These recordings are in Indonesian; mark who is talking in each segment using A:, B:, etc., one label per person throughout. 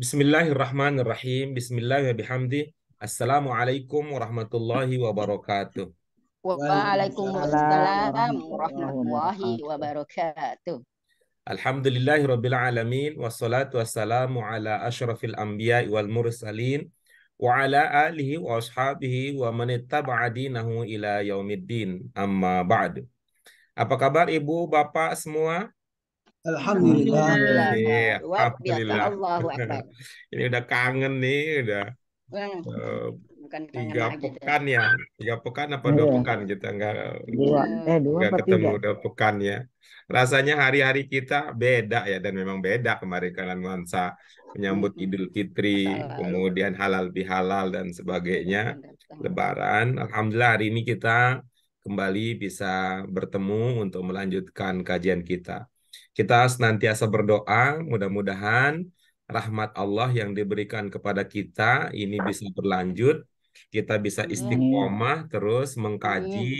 A: Bismillahirrahmanirrahim. Bismillahirrahmanirrahim. Assalamualaikum warahmatullahi wabarakatuh.
B: Waalaikumsalam
C: Waalaikumsalam
B: warahmatullahi
C: warahmatullahi
B: wabarakatuh.
C: wabarakatuh.
A: Alhamdulillahirabbil alamin wassalatu wassalamu ala asyrafil anbiya'i wal mursalin wa ala alihi wa ashabihi wa man ittaba'a dinahu ila yaumiddin. Amma ba'du. Apa kabar Ibu, Bapak semua?
B: Alhamdulillah.
C: Alhamdulillah.
A: Iya,
C: Luar biasa.
A: alhamdulillah.
C: Allahu Akbar.
A: Ini udah kangen nih, udah
C: Hmm,
A: eh,
C: Bukan kangen
A: tiga
C: aja deh.
A: pekan ya, 3 pekan apa 2 pekan
B: Iya,
A: kita
B: dua
A: nggak
B: apa
A: ketemu,
B: tiga?
A: udah pekan ya. Rasanya hari-hari kita beda ya, dan memang beda kemarin kalian nuansa menyambut
C: Mm-mm.
A: Idul Fitri,
C: Masa lalu
A: kemudian halal bihalal dan sebagainya,
C: akan datang.
A: Lebaran. Alhamdulillah hari ini kita kembali bisa bertemu untuk melanjutkan kajian kita. Kita senantiasa berdoa, mudah-mudahan rahmat Allah yang diberikan kepada kita ini bisa berlanjut, kita bisa
C: Amin.
B: Amin.
A: istiqomah terus
C: Amin.
A: mengkaji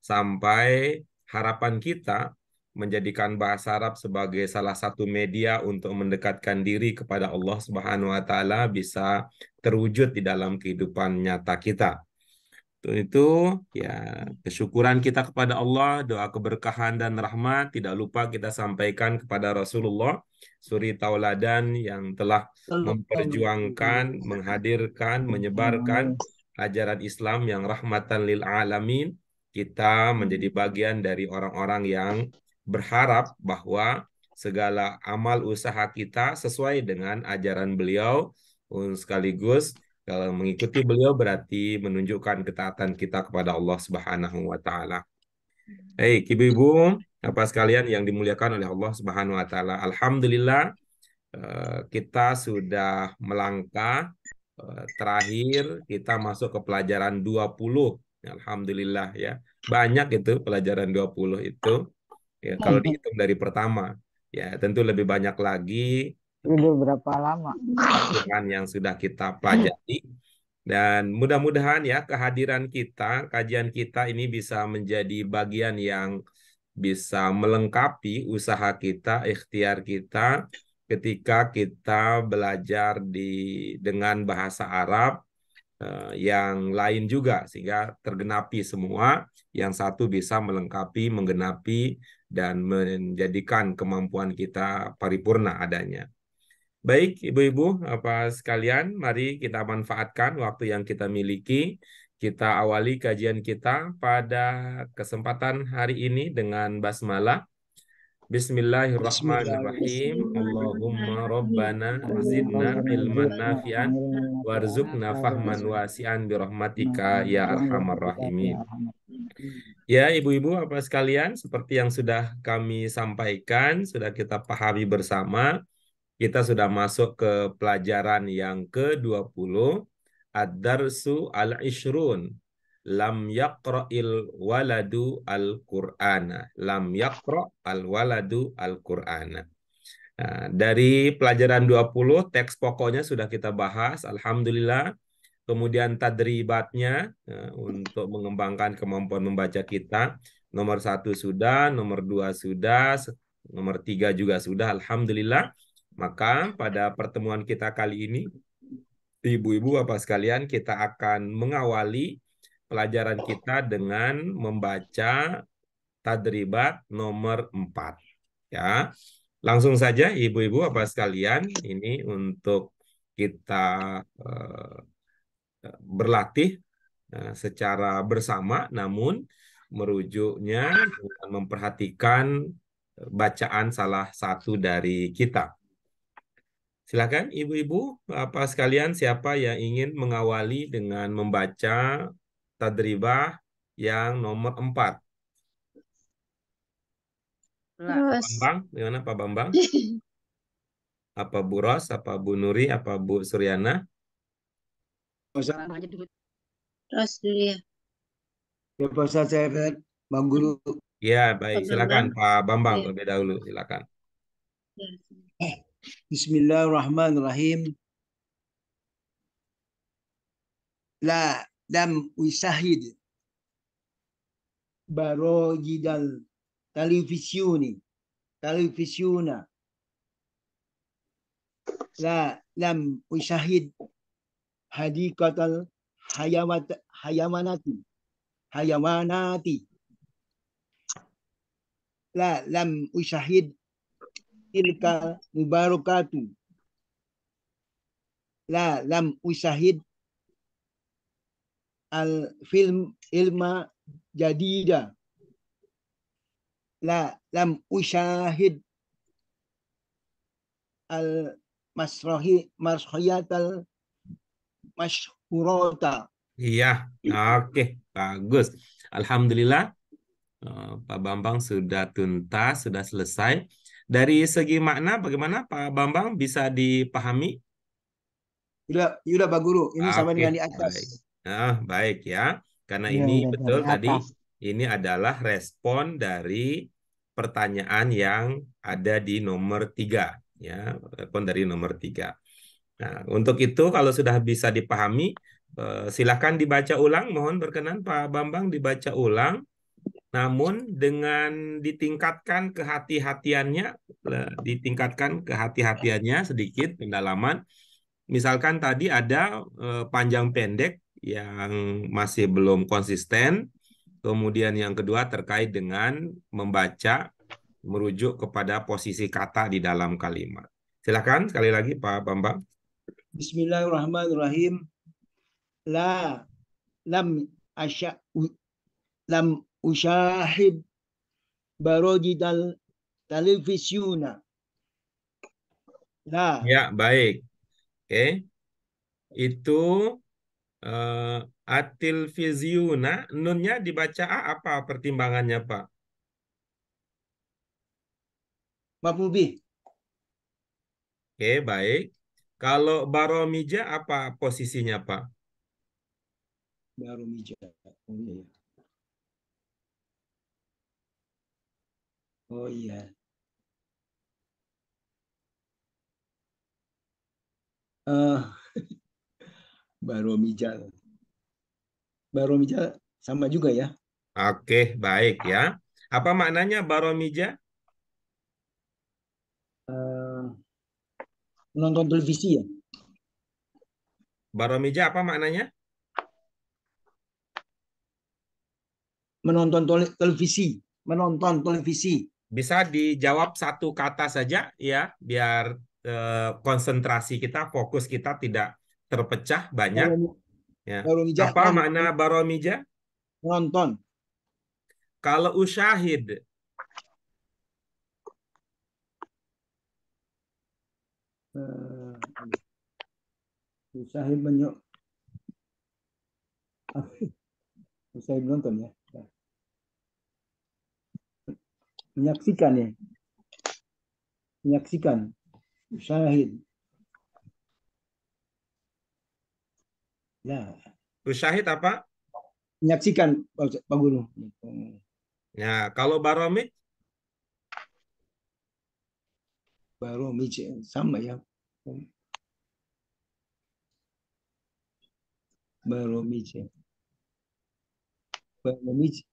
A: sampai harapan kita menjadikan bahasa Arab sebagai salah satu media untuk mendekatkan diri kepada Allah Subhanahu wa taala bisa terwujud di dalam kehidupan nyata kita. Untuk itu, ya, kesyukuran kita kepada Allah, doa keberkahan dan rahmat, tidak lupa kita sampaikan kepada Rasulullah, suri tauladan yang telah memperjuangkan, menghadirkan, menyebarkan ajaran Islam yang rahmatan lil alamin. Kita menjadi bagian dari orang-orang yang berharap bahwa segala amal usaha kita sesuai dengan ajaran beliau, sekaligus kalau mengikuti beliau berarti menunjukkan ketaatan kita kepada Allah Subhanahu wa taala. Hei, ibu-ibu, apa sekalian yang dimuliakan oleh Allah Subhanahu wa taala. Alhamdulillah kita sudah melangkah terakhir kita masuk ke pelajaran 20. Alhamdulillah ya. Banyak itu pelajaran 20 itu. Ya, kalau dihitung dari pertama, ya tentu lebih banyak lagi
B: Udah berapa lama?
A: Tuhan yang sudah kita pelajari. Dan mudah-mudahan ya kehadiran kita, kajian kita ini bisa menjadi bagian yang bisa melengkapi usaha kita, ikhtiar kita ketika kita belajar dengan bahasa Arab yang lain juga sehingga tergenapi semua, yang satu bisa melengkapi, menggenapi dan menjadikan kemampuan kita paripurna adanya. Baik, ibu-ibu, apa sekalian, mari kita manfaatkan waktu yang kita miliki. Kita awali kajian kita pada kesempatan hari ini dengan basmalah. Bismillahirrahmanirrahim. Allahumma
C: Bismillahirrahmanirrahim.
A: rabbana zidna
C: Allahumma
A: ilman
C: rabbana
A: nafi'an warzuqna fahman wasi'an birahmatika ya arhamar rahimin. Ya, ibu-ibu, apa sekalian, seperti yang sudah kami sampaikan, sudah kita pahami bersama, kita sudah masuk ke pelajaran yang ke-20, Ad-Darsu Al-Ishrun. Lam yaqra'il waladu al-Qur'ana. Lam yaqra' al-waladu al-Qur'ana. Nah, dari pelajaran 20, teks pokoknya sudah kita bahas, Alhamdulillah. Kemudian tadribatnya untuk mengembangkan kemampuan membaca kita. Nomor 1 sudah, nomor 2 sudah, nomor 3 juga sudah, Alhamdulillah. Maka pada pertemuan kita kali ini, ibu-ibu apa sekalian, kita akan mengawali pelajaran kita dengan membaca tadribat nomor 4. Ya, langsung saja ibu-ibu apa sekalian, ini untuk kita berlatih secara bersama, namun merujuknya dengan memperhatikan bacaan salah satu dari kita. Silakan ibu-ibu, apa sekalian, siapa yang ingin mengawali dengan membaca tadribah yang nomor 4?
C: Terus.
A: Bambang, gimana Pak Bambang? Apa Bu Ros, apa Bu Nuri, apa Bu Suryana?
C: Bang aja dulu. Terus dulu ya.
B: Ya, Pak Ustaz, saya Bang Guru.
A: Ya, baik.
C: Pak
A: Silakan
C: Bambang.
A: Pak Bambang
C: Ya.
A: terlebih dahulu. Silakan.
B: Bismillahirrahmanirrahim. La dam wisahid barojidal televisiuni televisiuna la lam usyahid hadikatal hayawanati hayawanati. La lam usyahid tilka mubarakatu. La lam usyahid al film ilma jadida. La lam usyahid al masrahiyatal masyhurata.
A: Iya, oke, bagus. Alhamdulillah, Pak Bambang sudah tuntas, sudah selesai. Dari segi makna, bagaimana Pak Bambang bisa dipahami?
B: Sudah Pak Guru, ini sama
A: Oke,
B: dengan di
A: baik.
B: atas.
A: Baik ya, karena
C: Iya,
A: ini
C: udah
A: betul
C: dari
A: tadi,
C: atas.
A: ini adalah respon dari pertanyaan yang ada di nomor 3. Ya, respon dari nomor 3. Nah, untuk itu kalau sudah bisa dipahami, silakan dibaca ulang. Mohon berkenan Pak Bambang dibaca ulang. Namun dengan ditingkatkan kehati-hatiannya sedikit pendalaman. Misalkan tadi ada panjang pendek yang masih belum konsisten. Kemudian yang kedua terkait dengan membaca, merujuk kepada posisi kata di dalam kalimat. Silakan sekali lagi Pak Bambang.
B: Bismillahirrahmanirrahim. La lam asya lam usyahid barojidal televisiuna. La
A: Ya, baik. Oke. Itu atil fizyuna, nunnya dibaca A, apa pertimbangannya Pak?
B: mafubih
A: Oke, baik. Kalau baromija apa posisinya Pak?
B: baru mija. Oh iya. Oh iya. Eh baru mija. Baru mija sama juga ya.
A: Oke, baik ya. Apa maknanya baromija?
B: Eh menonton televisi ya.
A: Baromija apa maknanya?
B: Menonton televisi. Menonton televisi.
A: Bisa dijawab satu kata saja ya, biar konsentrasi kita, fokus kita tidak terpecah banyak.
B: Baru,
A: Ya.
B: baru mija
A: Apa makna baromija?
B: menonton.
A: Kalau usyahid,
B: Usaha usaha menonton ya. Menyaksikan ya. Menyaksikan. Usyahid. Ya.
A: usyahid apa?
B: Menyaksikan Pak Guru.
A: Ya, kalau baromij,
B: Baru mija sama ya. Baru mija. Baru mija.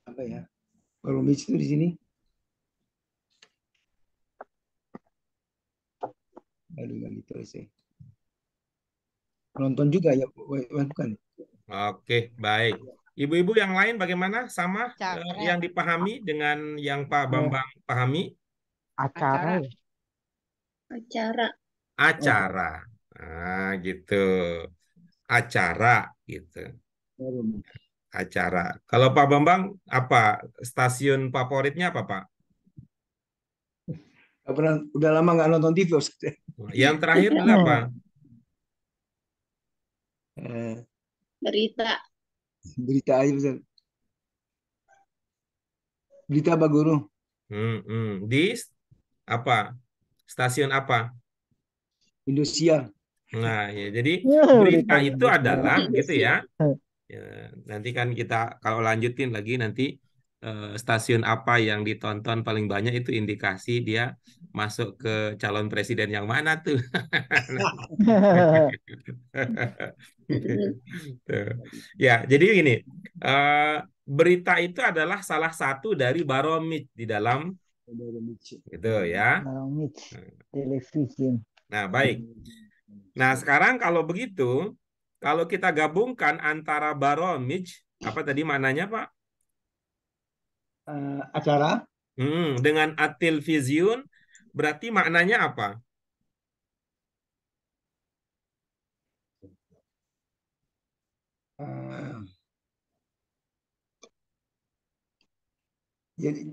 B: Apa ya? Baru mija itu di sini. Aduh, lagi terus ya. Nonton juga ya, bukan?
A: oke, baik. Ibu-ibu yang lain bagaimana? Sama yang dipahami dengan yang Pak Bambang pahami?
C: Acara ya.
D: Acara.
A: Acara. Nah, gitu. Acara, gitu.
B: Baru mija.
A: Acara. Kalau Pak Bambang, apa stasiun favoritnya apa, Pak?
B: Udah lama nggak nonton TV.
A: Yang terakhir adalah apa?
D: Berita.
B: Berita aja Ustaz. Berita Pak Guru.
A: Di apa? Stasiun apa?
B: Indosiar.
A: Nah, ya, jadi
C: Berita
A: berita itu
C: Indonesia.
A: adalah gitu ya.
D: Indosiar.
A: Ya, nanti kan kita kalau lanjutin lagi nanti stasiun apa yang ditonton paling banyak, itu indikasi dia masuk ke calon presiden yang mana tuh. Tuh. Ya, jadi gini, eh, berita itu adalah salah satu dari baromit di dalam itu ya.
C: Baromit televisi.
A: Nah, baik. Nah, sekarang kalau begitu, kalau kita gabungkan antara baromij, apa tadi maknanya, Pak?
B: Acara
A: Dengan at-tilvizyun, berarti maknanya apa?
B: jadi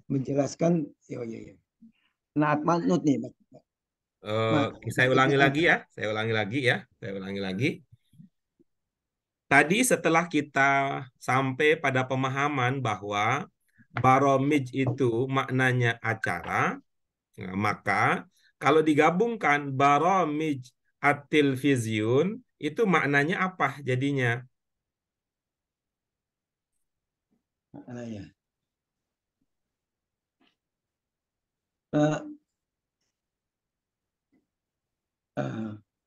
B: menjelaskan ya. Naat manut nih, Pak.
A: Saya ulangi lagi ya. Saya ulangi lagi. Tadi setelah kita sampai pada pemahaman bahwa baromij itu maknanya acara, nah, maka kalau digabungkan baromij at-tilvizyun itu maknanya apa jadinya?
B: Ya.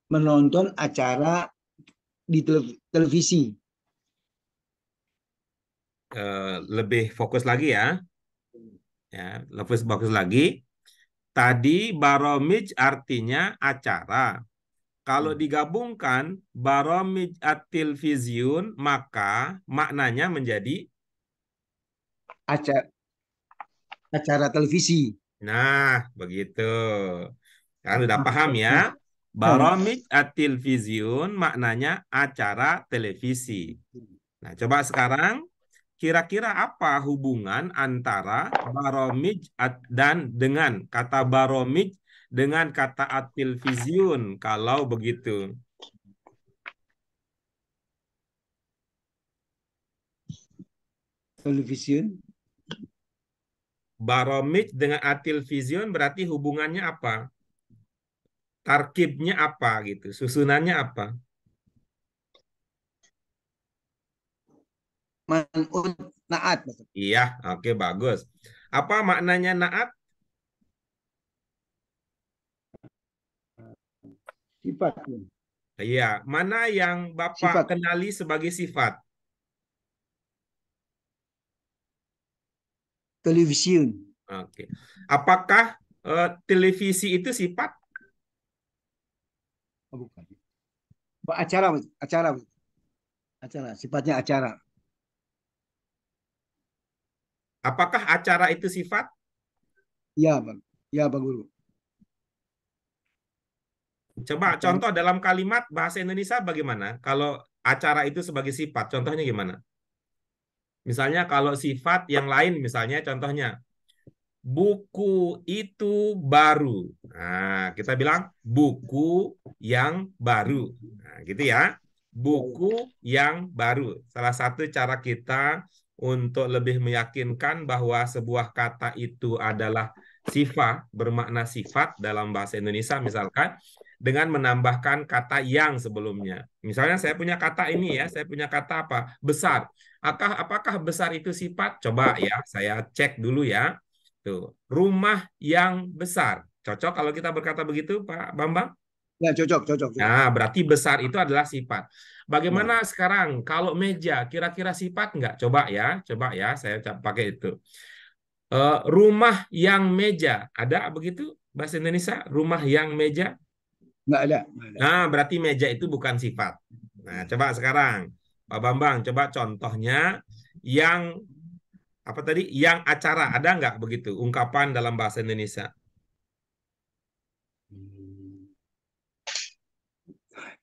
B: Menonton acara di televisi.
A: Lebih fokus lagi ya. Ya, lebih fokus lagi. Tadi baromij artinya acara. Kalau digabungkan baromij at-tilvizyun, maka maknanya menjadi
B: acara televisi.
A: nah, begitu. Kan udah paham ya? Baromij at-tilvizyun maknanya acara televisi. Nah, coba sekarang kira-kira apa hubungan antara baromij dan dengan kata baromij dengan kata at-tilvizyun kalau begitu?
B: Televisi.
A: Baromij dengan at-tilvizyun berarti hubungannya apa? Tarkibnya apa gitu? Susunannya apa?
B: Manut naat.
A: Iya, oke, bagus. Apa maknanya naat?
B: Sifat.
A: Iya, mana yang Bapak
B: Sifat.
A: kenali sebagai sifat?
B: Televisi.
A: Oke. Apakah televisi itu sifat?
B: Bukan. Acara. Sifatnya acara.
A: Apakah acara itu sifat?
B: Ya, Pak. Ya, Pak Guru.
A: Coba contoh dalam kalimat bahasa Indonesia bagaimana? Kalau acara itu sebagai sifat, contohnya gimana? Misalnya kalau sifat yang lain, misalnya contohnya, buku itu baru. Nah, kita bilang buku yang baru. Nah, gitu ya. Buku yang baru. Salah satu cara kita untuk lebih meyakinkan bahwa sebuah kata itu adalah sifat, bermakna sifat dalam bahasa Indonesia, misalkan dengan menambahkan kata yang sebelumnya. Misalnya saya punya kata ini ya, saya punya kata apa? Besar. Apakah besar itu sifat? Coba ya, saya cek dulu ya. Tuh, rumah yang besar. Cocok kalau kita berkata begitu, Pak Bambang?
B: Ya, cocok.
A: Nah, berarti besar itu adalah sifat. Bagaimana sekarang kalau meja, kira-kira sifat nggak? Coba ya, saya pakai itu. Rumah yang meja, ada begitu bahasa Indonesia? Rumah yang meja?
B: Nggak ada.
A: Nah, berarti meja itu bukan sifat. Nah, coba sekarang, Pak Bambang, coba contohnya yang apa tadi? Yang acara, ada nggak begitu ungkapan dalam bahasa Indonesia?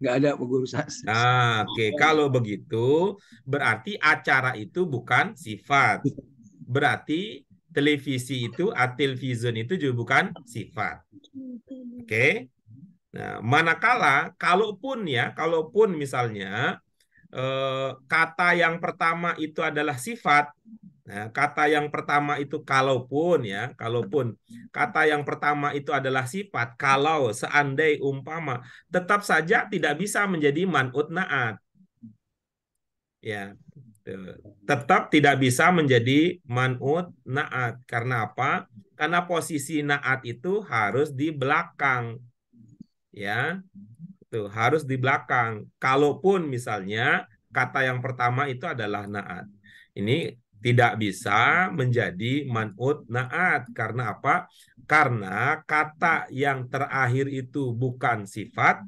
B: Nggak ada, Pak Guru.
A: Nah, oke. Kalau begitu, berarti acara itu bukan sifat. Berarti televisi itu, at-tilvizun itu juga bukan sifat. Oke. Nah, manakala, kalaupun misalnya kata yang pertama itu adalah sifat. Nah, kata yang pertama itu kalaupun kata yang pertama itu adalah sifat, kalau seandai umpama, tetap saja tidak bisa menjadi man'ut na'at. Ya, Tetap tidak bisa menjadi man'ut na'at. Karena apa? Karena posisi na'at itu harus di belakang. Ya, tuh harus di belakang. Kalaupun misalnya kata yang pertama itu adalah na'at. Ini tidak bisa menjadi man'ut na'at. Karena apa? Karena kata yang terakhir itu bukan sifat,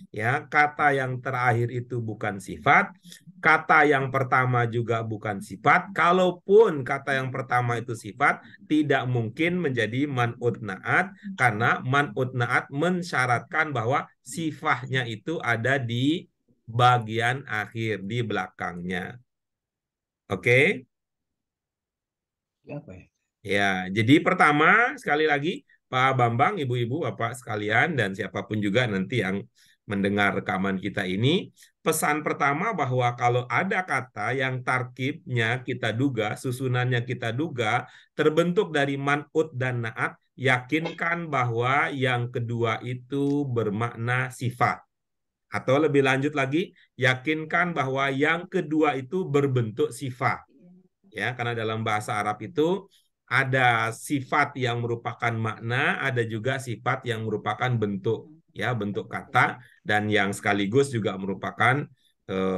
A: ya, kata yang terakhir itu bukan sifat, kata yang pertama juga bukan sifat. Kalaupun kata yang pertama itu sifat, tidak mungkin menjadi man'ut na'at karena man'ut na'at mensyaratkan bahwa sifatnya itu ada di bagian akhir, di belakangnya. Oke?
B: Apa ya?
A: Ya, jadi pertama sekali lagi Pak Bambang, Ibu-ibu, Bapak sekalian dan siapapun juga nanti yang mendengar rekaman kita ini, pesan pertama bahwa kalau ada kata yang tarkibnya kita duga, susunannya kita duga terbentuk dari man'ut dan na'at, yakinkan bahwa yang kedua itu bermakna sifat. Atau lebih lanjut lagi, yakinkan bahwa yang kedua itu berbentuk sifat. Ya, karena dalam bahasa Arab itu ada sifat yang merupakan makna, ada juga sifat yang merupakan bentuk, ya, bentuk kata, dan yang sekaligus juga merupakan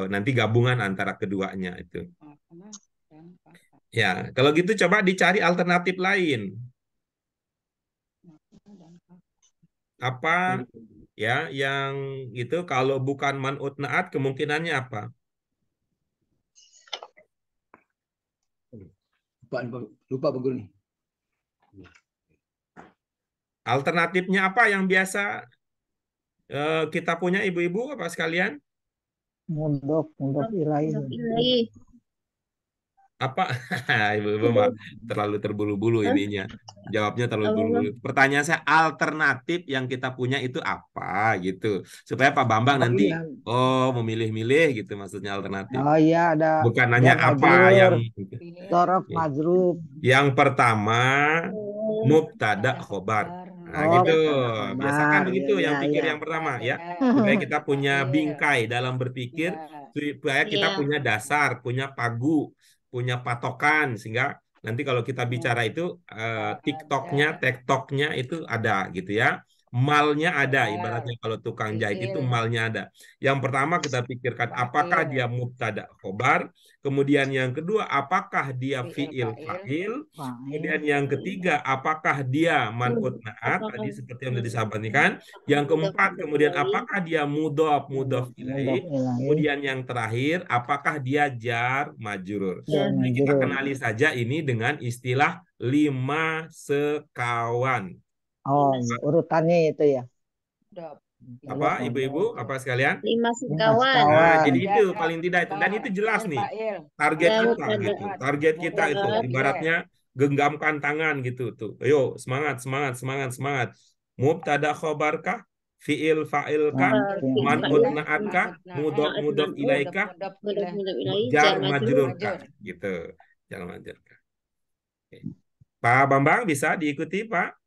A: nanti gabungan antara keduanya itu. Ya, kalau gitu coba dicari alternatif lain. Apa ya yang itu kalau bukan man'ut na'at kemungkinannya apa?
B: Lupa Pak Guru nih.
A: Alternatifnya apa yang biasa kita punya ibu-ibu apa sekalian?
C: Mudhof ilaih.
D: Mudhof ilaih.
A: Apa? Ibu-ibu mah terlalu terbulu-bulu ininya. Jawabnya terlalu
D: Apa,
A: terbulu.
D: Bang?
A: Pertanyaan saya alternatif yang kita punya itu apa gitu. Supaya Pak Bambang
B: Oh
A: nanti
B: iya.
A: memilih-milih gitu maksudnya alternatif.
C: Oh iya, ada
A: Bukan nanya
C: jar
A: apa yang
C: majrur, torof
A: Ya.
C: majrub.
A: Yang pertama
D: Oh,
A: mubtada khobar. Nah,
C: Oh,
A: gitu.
C: mubtada
A: Biasakan
C: khobar.
A: begitu
C: Ya,
A: yang
C: ya,
A: pikir
C: ya.
A: yang pertama ya. Supaya kita punya bingkai dalam berpikir, supaya kita
D: iya.
A: punya dasar, punya pagu, punya patokan sehingga nanti kalau kita bicara itu TikToknya, TikToknya itu ada gitu ya. Malnya ada, ibaratnya kalau tukang jahit itu malnya ada. Yang pertama kita pikirkan apakah dia mubtada khobar, kemudian yang kedua apakah dia fiil fa'il, kemudian yang ketiga apakah dia man'ut na'at
D: Apakah
A: tadi seperti yang sudah disampaikan, yang keempat kemudian apakah dia mudhof
C: Mudhof
A: ilaih,
C: ilaih.
A: kemudian yang terakhir apakah dia jar majrur.
C: Jar
A: Jadi kita
C: majrur.
A: kenali saja ini dengan istilah 5 sekawan.
C: Oh, urutannya itu ya.
A: Apa ibu-ibu apa sekalian?
D: 5
C: Lima
D: sekawan.
A: Nah,
C: sekawan.
A: jadi itu paling tidak itu dan itu jelas nih target
D: Ya,
A: kita
D: mubtada.
A: gitu. Target kita itu
D: Khobar.
A: ibaratnya genggamkan tangan gitu tuh. Ayo semangat semangat semangat semangat. Mubtada khobarkah? Fiil fa'ilkah?
D: Fiil
A: Man'ut
D: fa'il.
A: na'atkah? Mudhof
D: Na'at
A: mudhof
D: man'ut.
A: ilaikah?
D: Mudhof ilaih.
A: Jar
D: Jar majrur.
A: majrurkah? Gitu. Jar majrurkah. Oke. Pak Bambang bisa diikuti Pak?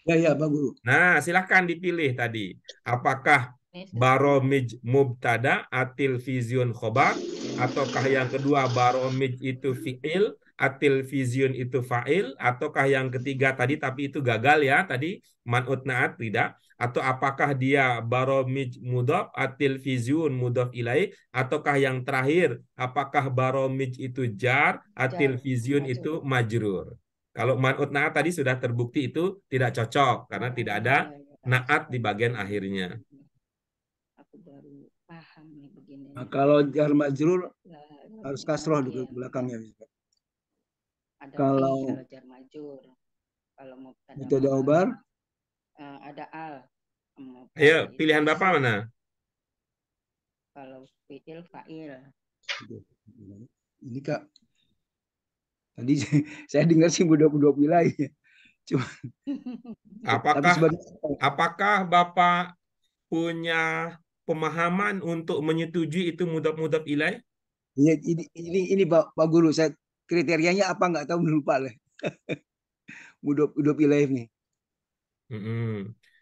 B: Ya Pak Guru.
A: Nah, silahkan dipilih tadi. Apakah baromij mubtada atil fizyun khobar, ataukah yang kedua baromij itu fi'il, atil fizyun itu fa'il, ataukah yang ketiga tadi tapi itu gagal ya tadi man'ut na'at tidak, atau apakah dia baromij mudhof atil fizyun mudhof ilaih, ataukah yang terakhir apakah baromij itu jar atil fizyun itu majrur. Kalau man'ut na'at tadi sudah terbukti itu tidak cocok karena tidak ada na'at di bagian akhirnya.
E: Aku baru paham nih begini.
B: Nah, kalau jar majrur
E: Ya,
B: harus kasroh di belakangnya.
E: ada
B: Kalau
E: jar majur. Kalau mubtada
B: mubtada khobar
E: ada al.
A: Ayo, pilihan Bapak mana?
E: Kalau fi'il fa'il.
B: ini Kak. Tadi saya dengar sih mudhof ilaih. Cuma
A: Apakah Bapak punya pemahaman untuk menyetujui itu mudhof ilaih?
B: Ini Pak Guru, saya kriterianya apa nggak tahu, lupa lah. mudhof ilaih nih.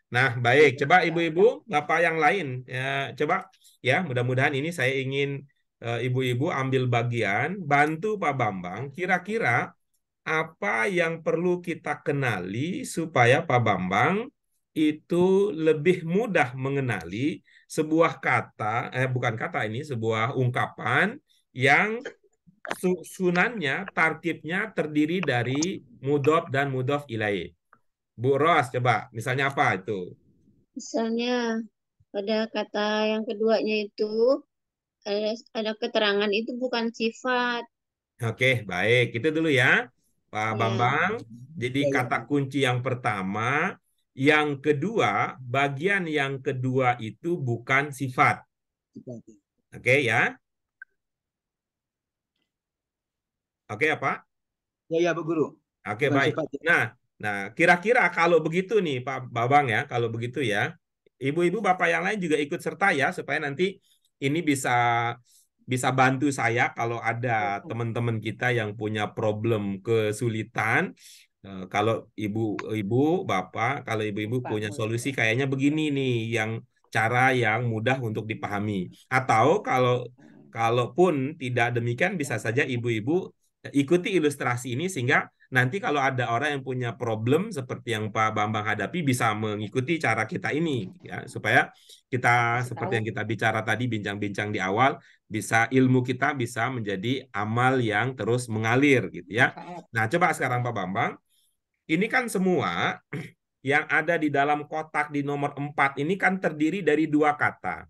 A: Nah, baik. Coba ibu-ibu, Bapak yang lain ya, coba ya. Mudah-mudahan ini saya ingin ibu-ibu ambil bagian, bantu Pak Bambang, kira-kira apa yang perlu kita kenali supaya Pak Bambang itu lebih mudah mengenali sebuah kata, bukan kata ini, sebuah ungkapan yang susunannya, tarkibnya terdiri dari mudhof dan mudhof ilaih. Bu Ros, coba, misalnya apa itu?
D: Misalnya pada kata yang keduanya itu ada keterangan itu bukan sifat.
A: Oke, baik. Itu dulu ya, Pak
D: Ya,
A: Bambang. Jadi
B: Ya, ya.
A: kata kunci yang pertama, yang kedua, bagian yang kedua itu bukan sifat.
B: Sifat.
A: Oke ya? Oke ya Pak?
B: Ya, ya, Pak Guru.
A: Oke,
B: Bukan
A: baik.
B: sifat. Ya.
A: Nah, kira-kira kalau begitu nih Pak Babang ya, kalau begitu ya, ibu-ibu bapak yang lain juga ikut serta ya, supaya nanti ini bisa bantu saya kalau ada teman-teman kita yang punya problem kesulitan. Kalau ibu-ibu bapak, kalau ibu-ibu punya solusi kayaknya begini nih, yang cara yang mudah untuk dipahami. Atau kalaupun tidak demikian, bisa saja ibu-ibu ikuti ilustrasi ini sehingga nanti kalau ada orang yang punya problem seperti yang Pak Bambang hadapi bisa mengikuti cara kita ini ya, supaya kita seperti yang kita bicara tadi, bincang-bincang di awal, bisa ilmu kita bisa menjadi amal yang terus mengalir gitu ya. Nah, coba sekarang Pak Bambang, ini kan semua yang ada di dalam kotak di nomor 4 ini kan terdiri dari dua kata.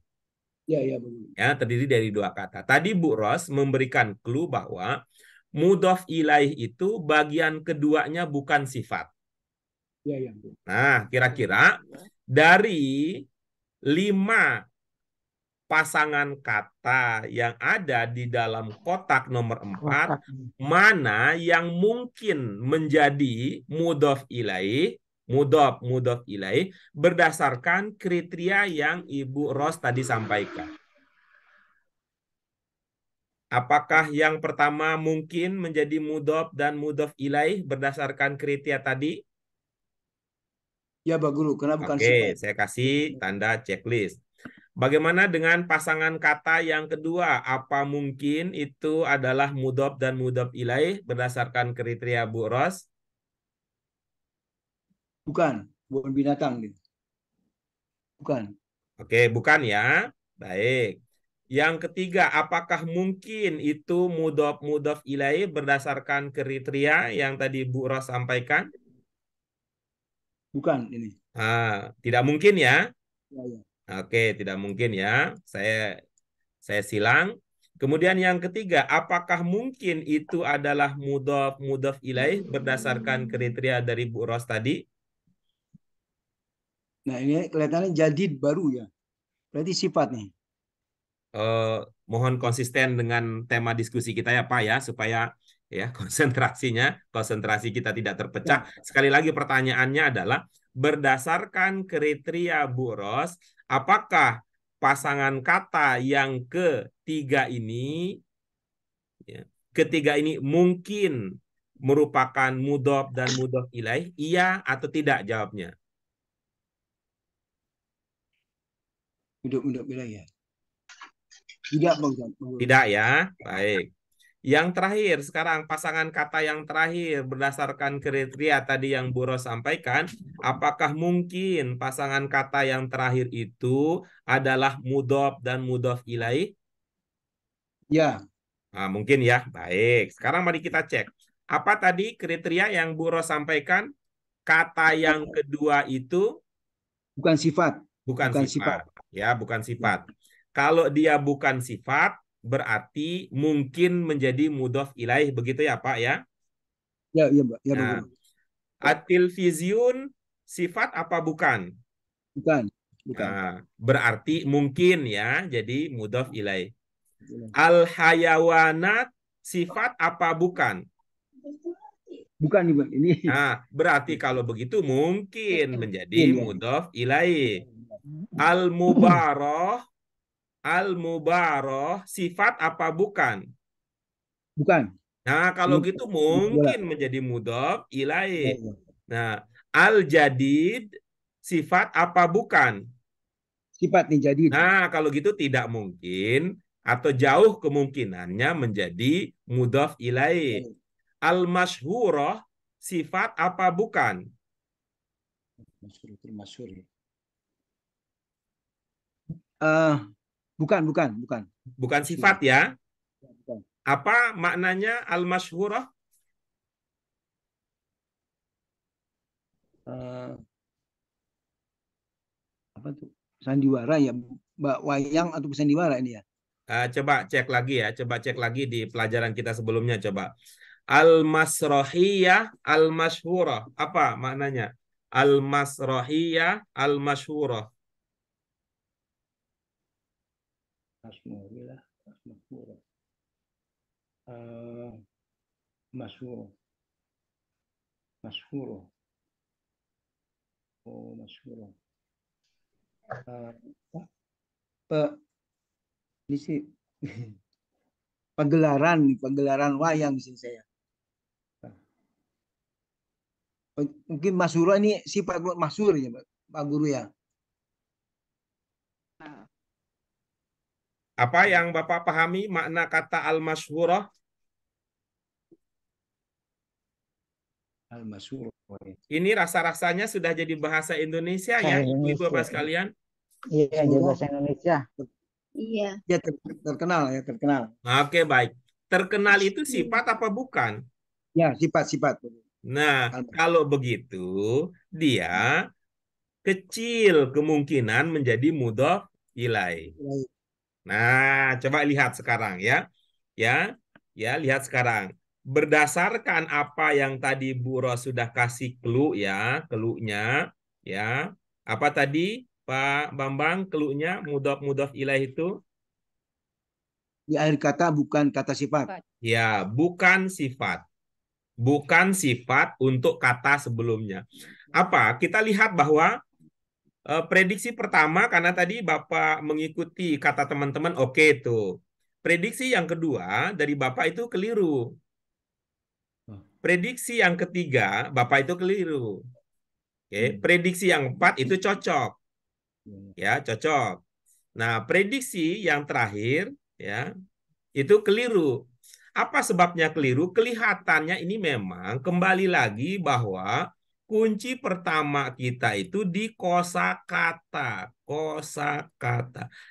B: Ya, ya, Pak Guru.
A: Ya, terdiri dari dua kata. Tadi Bu Ros memberikan clue bahwa mudhof ilaih itu bagian keduanya bukan sifat.
B: Ya, ya.
A: Nah, kira-kira dari 5 pasangan kata yang ada di dalam kotak nomor 4, mana yang mungkin menjadi mudhof ilaih, mudhof ilaih berdasarkan kriteria yang Ibu Ros tadi sampaikan. Apakah yang pertama mungkin menjadi mudhof dan mudhof ilaih berdasarkan kriteria tadi?
B: Ya, Pak Guru, karena bukan
A: Oke,
B: sifat.
A: saya kasih tanda checklist. Bagaimana dengan pasangan kata yang kedua? Apa mungkin itu adalah mudhof dan mudhof ilaih berdasarkan kriteria Bu Ros?
B: Bukan binatang. Bukan.
A: Oke, bukan ya. Baik. Yang ketiga, apakah mungkin itu mudhof ilaih berdasarkan kriteria yang tadi Bu Ros sampaikan?
B: Bukan ini.
A: Tidak mungkin ya.
B: Ya, ya.
A: Oke, tidak mungkin ya. Saya silang. Kemudian yang ketiga, apakah mungkin itu adalah mudhof ilaih berdasarkan kriteria dari Bu Ros tadi?
B: Nah, ini kelihatannya jadid baru ya. Berarti sifat nih.
A: Mohon konsisten dengan tema diskusi kita ya Pak ya, supaya ya konsentrasi kita tidak terpecah. Sekali lagi pertanyaannya adalah berdasarkan kriteria Bu Ros, apakah pasangan kata yang ketiga ini mungkin merupakan mudhof dan mudhof ilaih? Iya atau tidak jawabnya?
B: Hidup wilayah. Tidak, Bang.
A: Tidak ya. Baik. Yang terakhir, sekarang pasangan kata yang terakhir berdasarkan kriteria tadi yang Bu Ros sampaikan, apakah mungkin pasangan kata yang terakhir itu adalah mudhof dan mudhof ilaih?
B: Ya.
A: Nah, mungkin ya. Baik. Sekarang mari kita cek. Apa tadi kriteria yang Bu Ros sampaikan? Kata yang kedua itu
B: Bukan sifat.
A: bukan sifat. Ya, bukan sifat. Kalau dia bukan sifat, berarti mungkin menjadi mudhof ilaih, begitu ya Pak ya?
B: Ya, iya, Mbak. Ya,
A: Nah,
B: Bang.
A: at-tilfizyun sifat apa bukan?
B: Bukan.
A: Nah, berarti mungkin ya, jadi mudhof ilaih. Al-hayawanat sifat apa bukan?
B: Bukan nih, Bang. Ini.
A: Nah, berarti kalau begitu mungkin menjadi mudhof ilaih. Al-mubaroh sifat apa bukan?
B: Bukan.
A: Nah, kalau gitu mungkin menjadi mudhof ilaih. Nah, al-jadid sifat apa bukan?
B: Sifat nih jadid.
A: Nah, kalau gitu tidak mungkin atau jauh kemungkinannya menjadi mudhaf ilaih. Al-masyhurah sifat apa bukan?
B: Masyhur ya. Bukan.
A: Bukan sifat ya.
B: Bukan.
A: Apa maknanya al-masyhurah?
B: Apa tuh? Sandiwara ya, Mbak Wayang atau sandiwara ini ya?
A: Coba cek lagi ya, coba cek lagi di pelajaran kita sebelumnya coba. Al-masrohiyah, al-masyhurah. Apa maknanya? Al-masrohiyah, al-masyhurah.
B: Masyhurah. Masyhur. Oh, masyhur. Ini sih pagelaran wayang di sini saya. Mungkin masyhur ini sifat masyhur ya, Pak Guru ya.
A: Apa yang Bapak pahami makna kata al-masyhurah?
B: Al-masyhur.
A: Ini rasa-rasanya sudah jadi bahasa Indonesia ya, Ibu-ibu Bapak sekalian.
C: Iya, jadi bahasa Indonesia.
D: Iya.
B: Ya terkenal.
A: Oke, baik. Terkenal itu sifat apa bukan?
B: Ya, sifat.
A: Nah, kalau begitu dia kecil kemungkinan menjadi mudhaf ilaih. Nah, coba lihat sekarang ya. Ya, lihat sekarang. Berdasarkan apa yang tadi Bu Ros sudah kasih clue ya, clue-nya ya. Apa tadi Pak Bambang clue-nya mudhaf ilaih itu?
B: Di akhir kata bukan kata sifat.
A: Ya, bukan sifat. Bukan sifat untuk kata sebelumnya. Apa? Kita lihat bahwa prediksi pertama, karena tadi Bapak mengikuti kata teman-teman, oke tuh. Prediksi yang kedua dari Bapak itu keliru. Prediksi yang ketiga, Bapak itu keliru. Oke, prediksi yang keempat itu cocok. Ya, cocok. Nah, prediksi yang terakhir ya, itu keliru. Apa sebabnya keliru? Kelihatannya ini memang kembali lagi bahwa kunci pertama kita itu di kosakata.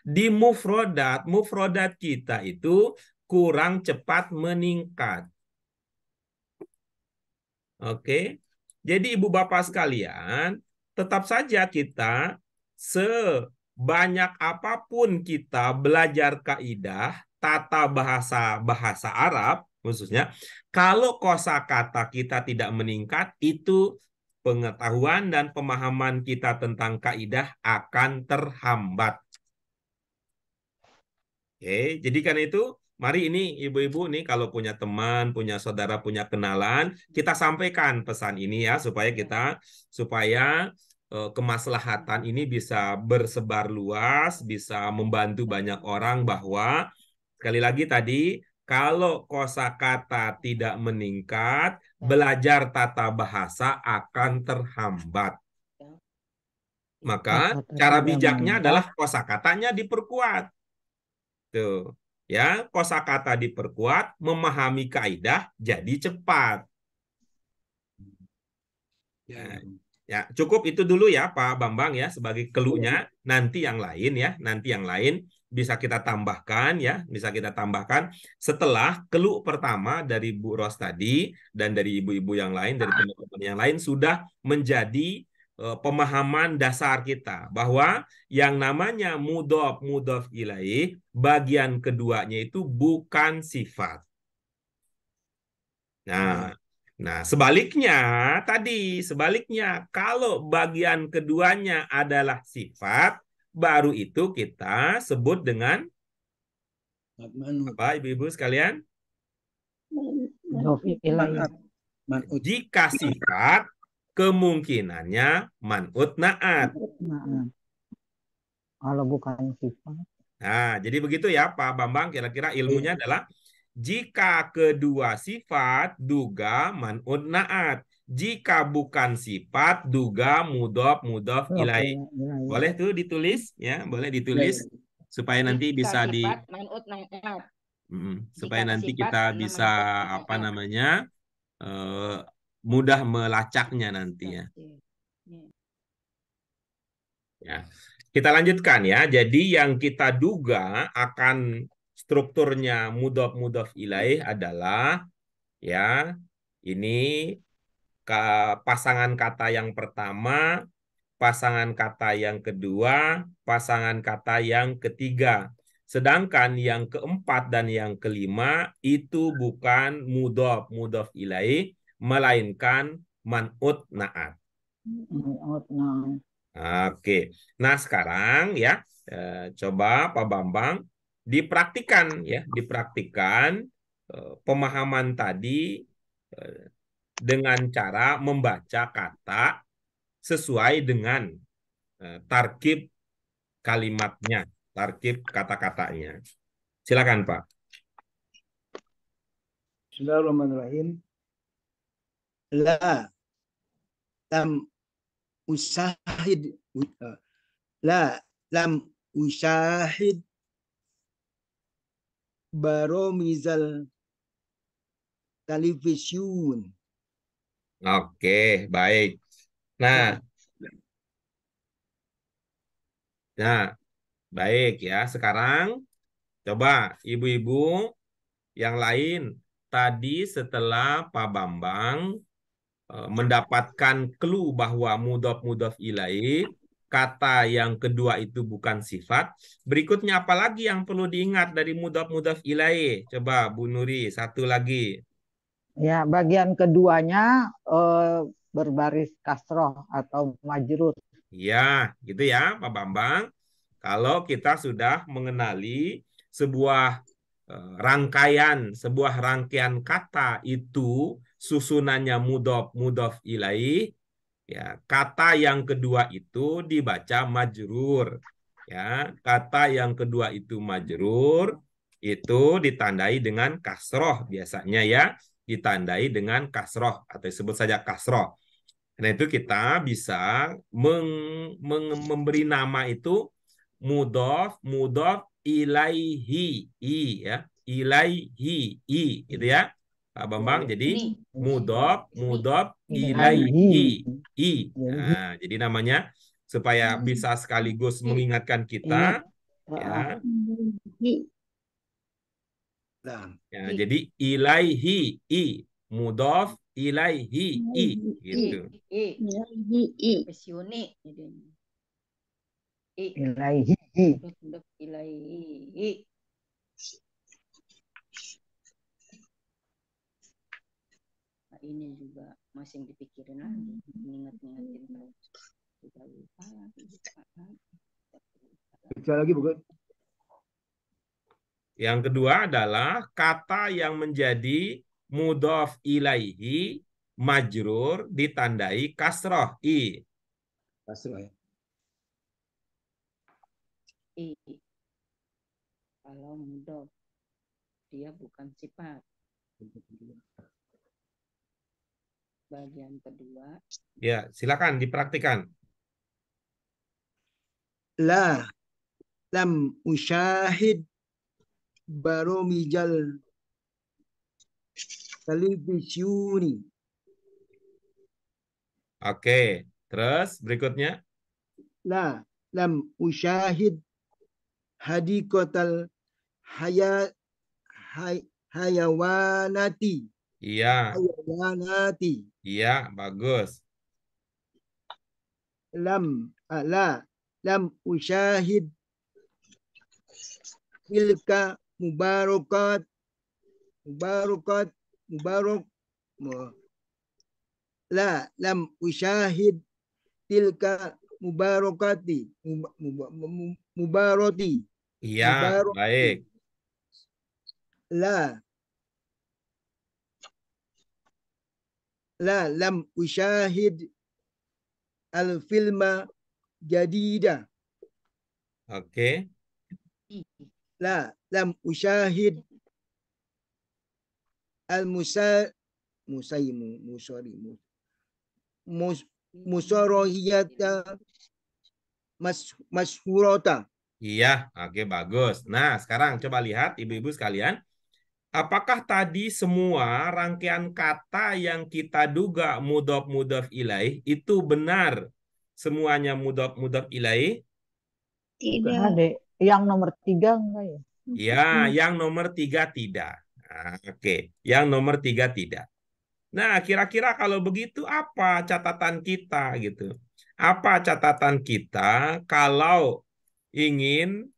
A: Di mufrodat kita itu kurang cepat meningkat. Oke. Jadi Ibu Bapak sekalian, tetap saja kita sebanyak apapun kita belajar kaidah tata bahasa Arab khususnya, kalau kosakata kita tidak meningkat, itu pengetahuan dan pemahaman kita tentang kaidah akan terhambat. Oke, jadi karena itu mari ini ibu-ibu nih kalau punya teman, punya saudara, punya kenalan, kita sampaikan pesan ini ya supaya kemaslahatan ini bisa bersebar luas, bisa membantu banyak orang bahwa sekali lagi tadi kalau kosakata tidak meningkat, belajar tata bahasa akan terhambat. Maka cara bijaknya adalah kosakatanya diperkuat. Tuh. Ya, kosakata diperkuat, memahami kaidah jadi cepat. Ya, cukup itu dulu ya Pak Bambang ya sebagai clue-nya. Nanti yang lain bisa kita tambahkan ya, setelah clue pertama dari Bu Ros tadi dan dari ibu-ibu yang lain, dari teman-teman yang lain sudah menjadi pemahaman dasar kita bahwa yang namanya mudhaf ilaih bagian keduanya itu bukan sifat. Nah, sebaliknya kalau bagian keduanya adalah sifat, baru itu kita sebut dengan apa ibu-ibu sekalian? Jika sifat kemungkinannya man'ut na'at.
C: Kalau bukan sifat.
A: Nah, jadi begitu ya Pak Bambang, kira-kira ilmunya adalah jika kedua sifat duga man'ut na'at. Jika bukan sifat duga mudhaf ilaih. Boleh tuh ditulis ya, boleh ditulis. supaya nanti bisa di
E: sifat man'ut na'at.
A: supaya
E: Jika
A: nanti
E: sifat
A: kita bisa
E: man'ut
A: apa
E: na'at.
A: namanya mudah melacaknya nanti ya. Ya. Kita lanjutkan ya. Jadi yang kita duga akan strukturnya mudhof ilaih adalah ya ini pasangan kata yang pertama, pasangan kata yang kedua, pasangan kata yang ketiga. Sedangkan yang keempat dan yang kelima itu bukan mudhof ilaih, melainkan man'ut na'at. Oke. Nah, sekarang ya coba Pak Bambang dipraktikan ya, dipraktikan pemahaman tadi dengan cara membaca kata sesuai dengan tarkib kalimatnya, tarkib kata-katanya. Silakan, Pak.
B: Bismillahirrahmanirrahim. La lam usahid lam usahid baromizal television.
A: Oke, baik. Nah, baik ya. Sekarang coba ibu-ibu yang lain tadi setelah Pak Bambang mendapatkan clue bahwa mudhof ilaih, kata yang kedua itu bukan sifat. Berikutnya apa lagi yang perlu diingat dari mudhof ilaih? Coba Bu Nuri, satu lagi.
F: Ya, bagian keduanya berbaris kasroh atau majrur.
A: Ya, gitu ya Pak Bambang. Kalau kita sudah mengenali sebuah rangkaian kata itu susunannya mudhof ilaih, ya, kata yang kedua itu dibaca majrur. Ya, kata yang kedua itu majrur, itu ditandai dengan kasroh biasanya ya, ditandai dengan kasroh atau disebut saja kasroh. Nah, itu kita bisa memberi nama itu mudhof ilaihi ya, ilaihi gitu ya Pak Bambang. Jadi mudhof ilaihi Nah, jadi namanya supaya bisa sekaligus mengingatkan kita ya. Ya, jadi ilaihi mudhof ilaihi gitu.
E: Pesioni jadinya.
F: Ilaihi.
E: Mudhof ilaihi. Nah, ini juga masih dipikirin lagi, mengingat-ingatin terus. Sudah lupa lagi.
B: Baca lagi bukan?
A: Yang kedua adalah kata yang menjadi mudhof ilaihi majrur ditandai kasroh i.
B: Kasroh ya.
E: I. Kalau mudhof dia bukan sifat. Bagian kedua.
A: Ya, silakan dipraktikan.
B: La lam usyahid baromijal televisioni.
A: Oke, terus berikutnya.
B: La lam usyahid hadikotal hayawanati.
A: Iya.
B: Hayawanati.
A: Iya, bagus.
B: Lam usyahid tilka mubarak lam usyahid tilka mubarokati mubaroti.
A: Iya, baik.
B: Lam usyahid al-filma jadida.
A: Oke.
B: Lam usyahid musorohiyata masyhurata.
A: Iya, oke bagus. Nah, sekarang coba lihat ibu-ibu sekalian. Apakah tadi semua rangkaian kata yang kita duga mudhof ilaih itu benar? Semuanya mudhof ilaih?
D: Tidak.
F: Ada yang nomor 3 enggak ya?
A: Ya, yang nomor 3 tidak. Nah, oke, yang nomor 3 tidak. Nah, kira-kira kalau begitu apa catatan kita gitu? Apa catatan kita kalau ingin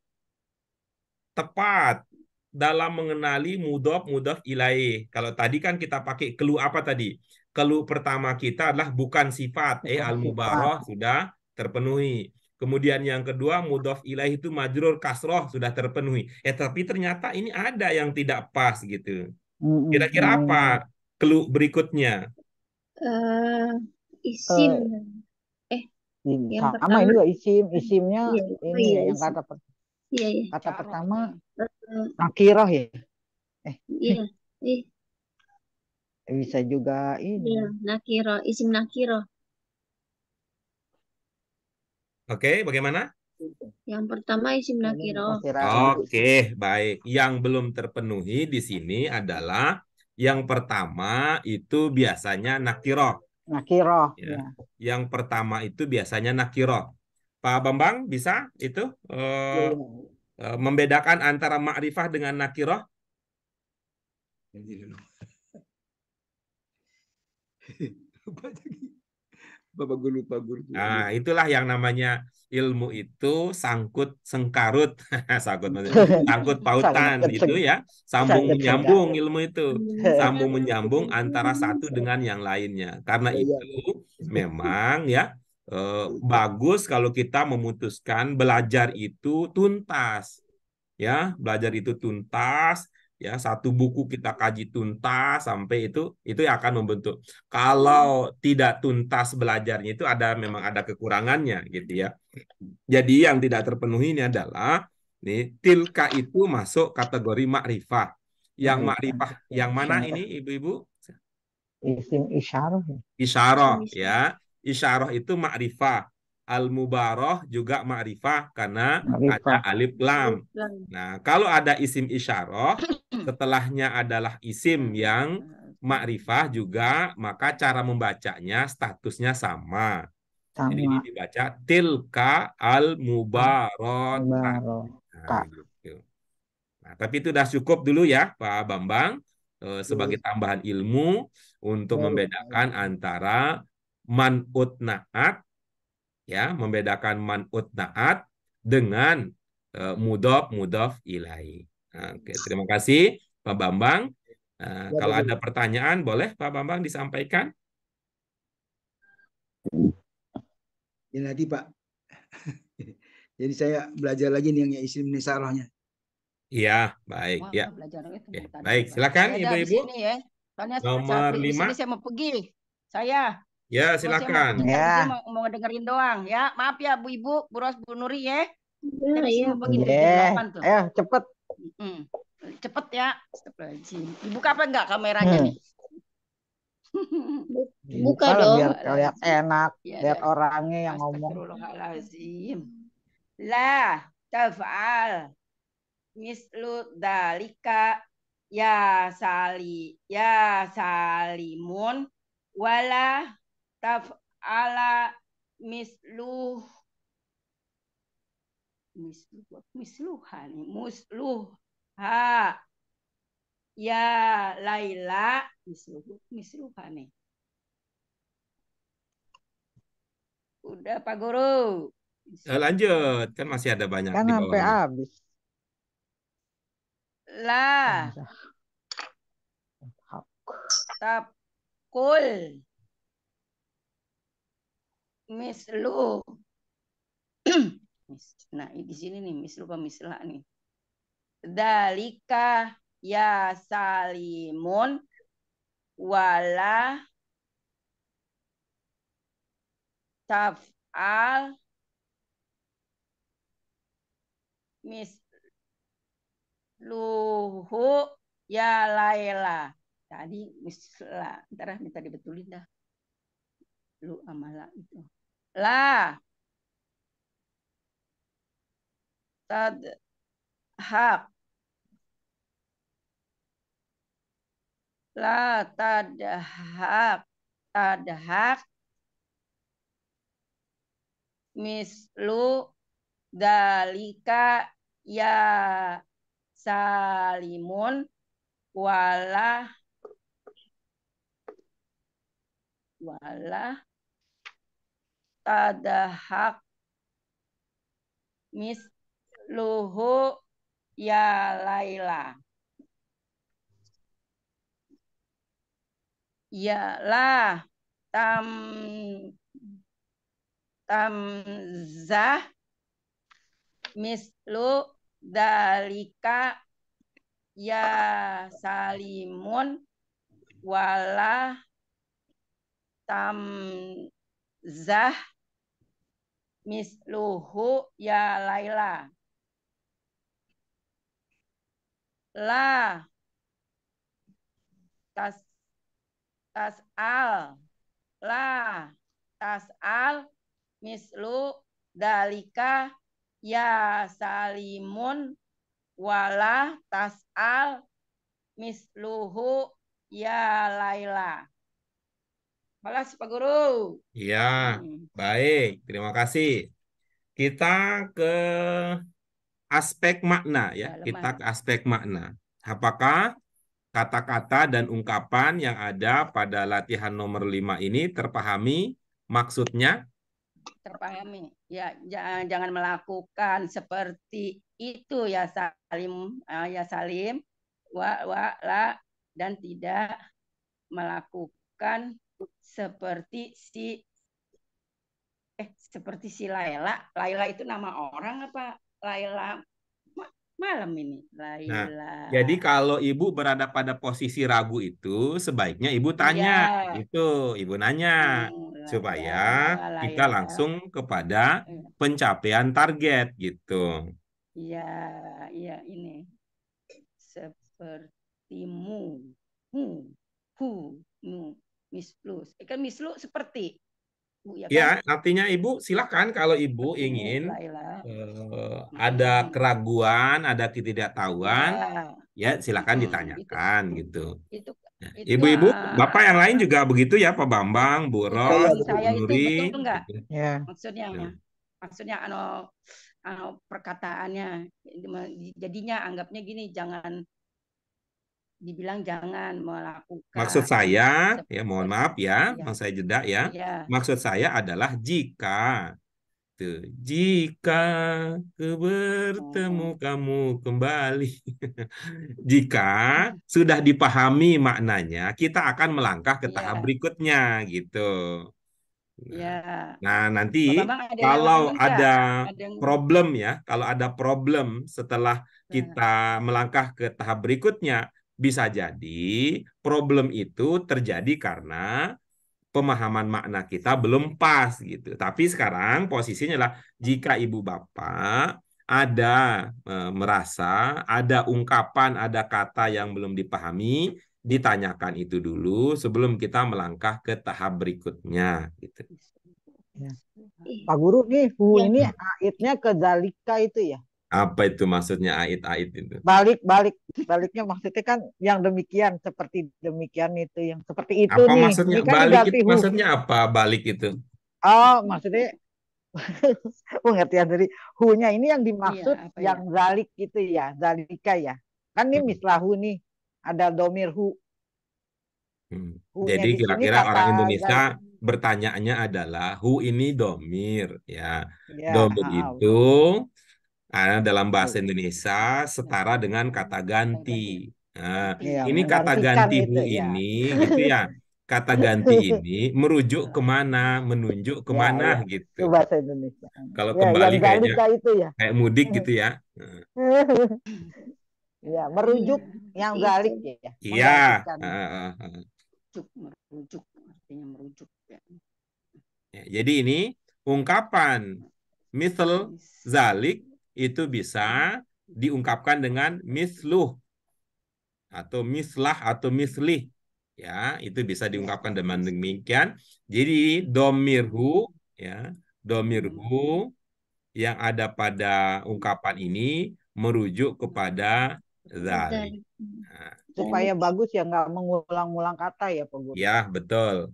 A: tepat dalam mengenali mudhof ilaih? Kalau tadi kan kita pakai clue apa tadi? Clue pertama kita adalah bukan sifat.
F: Bukan sifat.
A: Al-mubaroh sudah terpenuhi. Kemudian yang kedua mudhof ilaih itu majrur kasroh sudah terpenuhi. Tapi ternyata ini ada yang tidak pas gitu. Kira-kira
F: Ini
A: apa clue berikutnya?
D: Eh, isim.
F: eh,
D: Yang
F: sama
D: pertama.
F: ini juga isimnya
D: Iya, oh
F: ini
D: iya,
F: ya yang
D: isim. Iya, iya.
F: kata pertama
D: Eh,
F: nakiroh ya.
D: iya, iya,
F: Bisa juga ini.
D: iya. Nakiro, isim nakiro.
A: Oke, bagaimana?
D: Yang pertama isim nakiro.
A: Oke, baik. Yang belum terpenuhi di sini adalah yang pertama itu biasanya nakiroh.
F: Nakiroh
A: Ya.
F: ya.
A: Yang pertama itu biasanya nakiroh. Pak Bambang bisa itu membedakan antara ma'rifah dengan nakiroh?
B: Nanti dulu. Lupa lagi. Bapak gue lupa guru.
A: Nah, itulah yang namanya ilmu itu sangkut sengkarut, sangkut pautan itu ya, sambung
F: Sangkut
A: menyambung
F: sengkarut.
A: ilmu itu, sambung menyambung antara satu dengan yang lainnya. Karena
B: Iya,
A: itu memang ya bagus kalau kita memutuskan belajar itu tuntas, ya, belajar itu tuntas. Ya, satu buku kita kaji tuntas sampai itu yang akan membentuk. Kalau tidak tuntas belajarnya itu memang ada kekurangannya gitu ya. Jadi yang tidak terpenuhi ini adalah nih tilka itu masuk kategori makrifah. Yang makrifah yang mana ini ibu-ibu?
F: Isim isyarah.
A: Isyarah ya. Isyarah itu makrifah. Al-mubaroh juga makrifah karena ada alif lam. Nah, kalau ada isim isyarah, setelahnya adalah isim yang makrifah juga, maka cara membacanya statusnya sama. Jadi ini dibaca tilka al-mubarot. Nah, gitu. Nah, tapi itu sudah cukup dulu ya, Pak Bambang, sebagai tambahan ilmu untuk membedakan antara man'ut na'at, ya, membedakan man'ut na'at dengan mudhof ilaih. Nah, oke, terima kasih Pak Bambang. Kalau ada pertanyaan, boleh Pak Bambang disampaikan.
B: Ya nanti Pak. Jadi saya belajar lagi nih yang isim nisarahnya.
A: Iya, baik. Ya.
E: Belajar itu
A: Oke,
E: tadi.
A: baik, silakan
E: Saya ada di
A: Ibu-ibu.
E: sini ya. Soalnya
A: Nomor
E: di
A: 5.
E: sini saya mau pergi. Saya
A: Ya,
E: saya mau
A: silakan.
E: pergi tadi saya mau dengerin doang ya. Maaf ya Bu Ibu, Bu Ros, Bu Nuri ya. Saya di sini mau pergi tuh jam 8 tuh.
F: Ayo cepet.
E: Cepet ya. Dibuka apa enggak kameranya nih?
D: Buka
F: lah,
D: dong.
F: biar kelihatan enak,
E: Ya,
F: lihat orangnya yang ngomong.
E: Astagfirullahaladzim. La taf'al mislu dalika ya salimun wala taf'ala musluha ya Laila misluha nih. Udah Pak Guru.
A: Lanjut, kan masih ada banyak
F: Kan
A: di
F: sampai
A: bawahnya.
F: habis.
E: La tapkul mislu. Nah, di sini nih mislu apa mislah nih. Dalika ya salimun wala taf'al misluhu ya Laila. Tadi mislah. Ntar minta dibetulin dah. Lu amala itu. La tadhak, la tadhak, tadhak, mislu dalika ya salimun wala tadhak misluhu ya Laila. Ya lah tamzah mislu dalika ya salimun wala tamzah misluhu ya Laila. La tas'al, la tas'al mislu dalika ya salimun wala tas'al misluhu ya Laila. Balas Pak Guru.
A: Ya, baik. Terima kasih. Kita ke aspek makna ya. Kita ke aspek makna. Apakah kata-kata dan ungkapan yang ada pada latihan nomor 5 ini terpahami maksudnya?
E: Terpahami. Ya, jangan melakukan seperti itu ya Salim, la dan tidak melakukan seperti si Laila. Laila itu nama orang apa Laila malam ini? Laila.
A: Nah, jadi kalau ibu berada pada posisi ragu itu, sebaiknya ibu tanya.
E: Iya.
A: Itu, ibu nanya. Supaya kita langsung kepada pencapaian target gitu.
E: Iya, iya ini. Sepertimu. Mislu. Kan mislu seperti.
A: Ya, kan? Artinya ibu silakan kalau ibu ingin ada keraguan, ada ketidaktahuan, ya silakan ditanyakan gitu. Ibu-ibu, bapak yang lain juga begitu ya, Pak Bambang, Bu Ros, Bu Nuri.
E: Betul enggak?
A: Gitu.
E: Maksudnya perkataannya jadinya anggapnya gini, jangan dibilang jangan melakukan.
A: Maksud saya, ya mohon maaf ya, mau saya jeda ya. Maksud saya adalah jika bertemu kamu kembali. Jika sudah dipahami maknanya, kita akan melangkah ke tahap berikutnya gitu. Nah, nanti kalau ada problem ya, kalau ada problem setelah kita melangkah ke tahap berikutnya, bisa jadi problem itu terjadi karena pemahaman makna kita belum pas gitu. Tapi sekarang posisinya adalah jika ibu bapak ada merasa ada ungkapan, ada kata yang belum dipahami, ditanyakan itu dulu sebelum kita melangkah ke tahap berikutnya gitu.
F: Ya. Pak Guru nih, ini aitnya ke dalika itu ya.
A: Apa itu maksudnya ait-ait itu?
F: Baliknya maksudnya kan yang demikian, seperti demikian itu, yang seperti itu
A: apa
F: nih.
A: Maksudnya
F: ini kan
A: balik itu maksudnya apa balik itu?
F: Oh, maksudnya pengertian dari hu-nya ini yang dimaksud yang zalik gitu ya, zalika ya. Kan ini mislahu nih, ada domir hu.
A: Jadi kira-kira orang Indonesia bertanyaannya adalah hu ini domir ya. Domir itu dalam bahasa Indonesia setara dengan kata ganti. Nah, ini kata ganti hu ini gitu ya. Kata ganti ini merujuk kemana, menunjuk kemana gitu.
F: Bahasa Indonesia.
A: Kalau kembali kayaknya
F: itu ya.
A: Kayak mudik gitu ya.
F: Ya, merujuk yang zalik ya.
A: Iya.
E: Merujuk artinya merujuk ya.
A: Jadi ini ungkapan misal zalik itu bisa diungkapkan dengan misluh atau mislah atau mislih ya, itu bisa diungkapkan dengan demikian. Jadi domirhu ya, domirhu yang ada pada ungkapan ini merujuk kepada dzalik.
D: Dzalik.
A: Nah,
F: Supaya
D: Dzalik.
F: bagus ya, nggak mengulang-ulang kata ya Pak Guru.
A: ya, betul.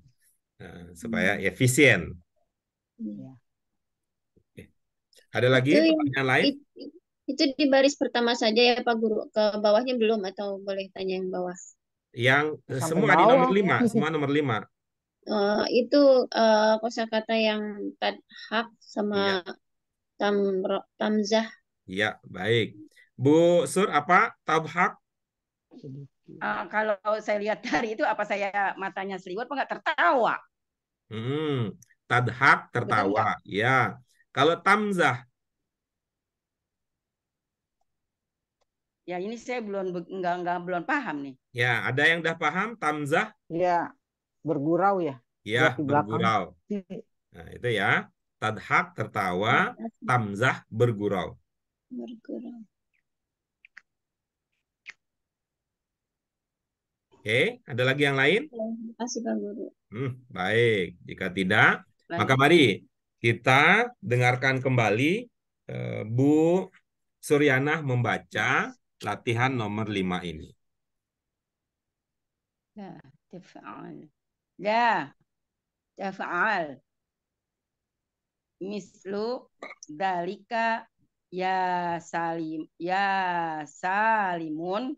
A: Supaya efisien.
F: Ya.
A: Oke. Ada lagi
D: Itu yang
A: pertanyaan lain?
D: itu di baris pertama saja ya Pak Guru. Ke bawahnya belum atau boleh tanya yang bawah?
A: Yang
F: Sampai
A: semua di nomor
F: bawah.
A: 5, semua nomor 5.
D: Itu kosakata yang tadhak sama
A: Iya,
D: tamzah.
A: iya, baik. Bu Sur, apa? Tabhak?
E: Kalau saya lihat dari itu, apa saya matanya seliwat apa nggak tertawa?
A: Tadhak,
E: Betul
A: tertawa.
E: nggak?
A: Ya. Kalau tamzah,
E: Ya ini saya belum paham nih.
A: ya, ada yang udah paham tamzah?
F: Ya, bergurau ya.
A: Ya,
F: Buat di belakang.
A: bergurau. Nah, itu ya. Tadhak, tertawa. Tamzah, bergurau.
D: Bergurau.
A: Oke, ada lagi yang lain?
D: Terima kasih Pak Guru.
A: Baik. Jika tidak, maka
E: Lanjut.
A: mari kita dengarkan kembali Bu Suryanah membaca latihan nomor 5 ini.
E: Ya, taf'al. Ya, taf'al. Mislu dalika ya salimun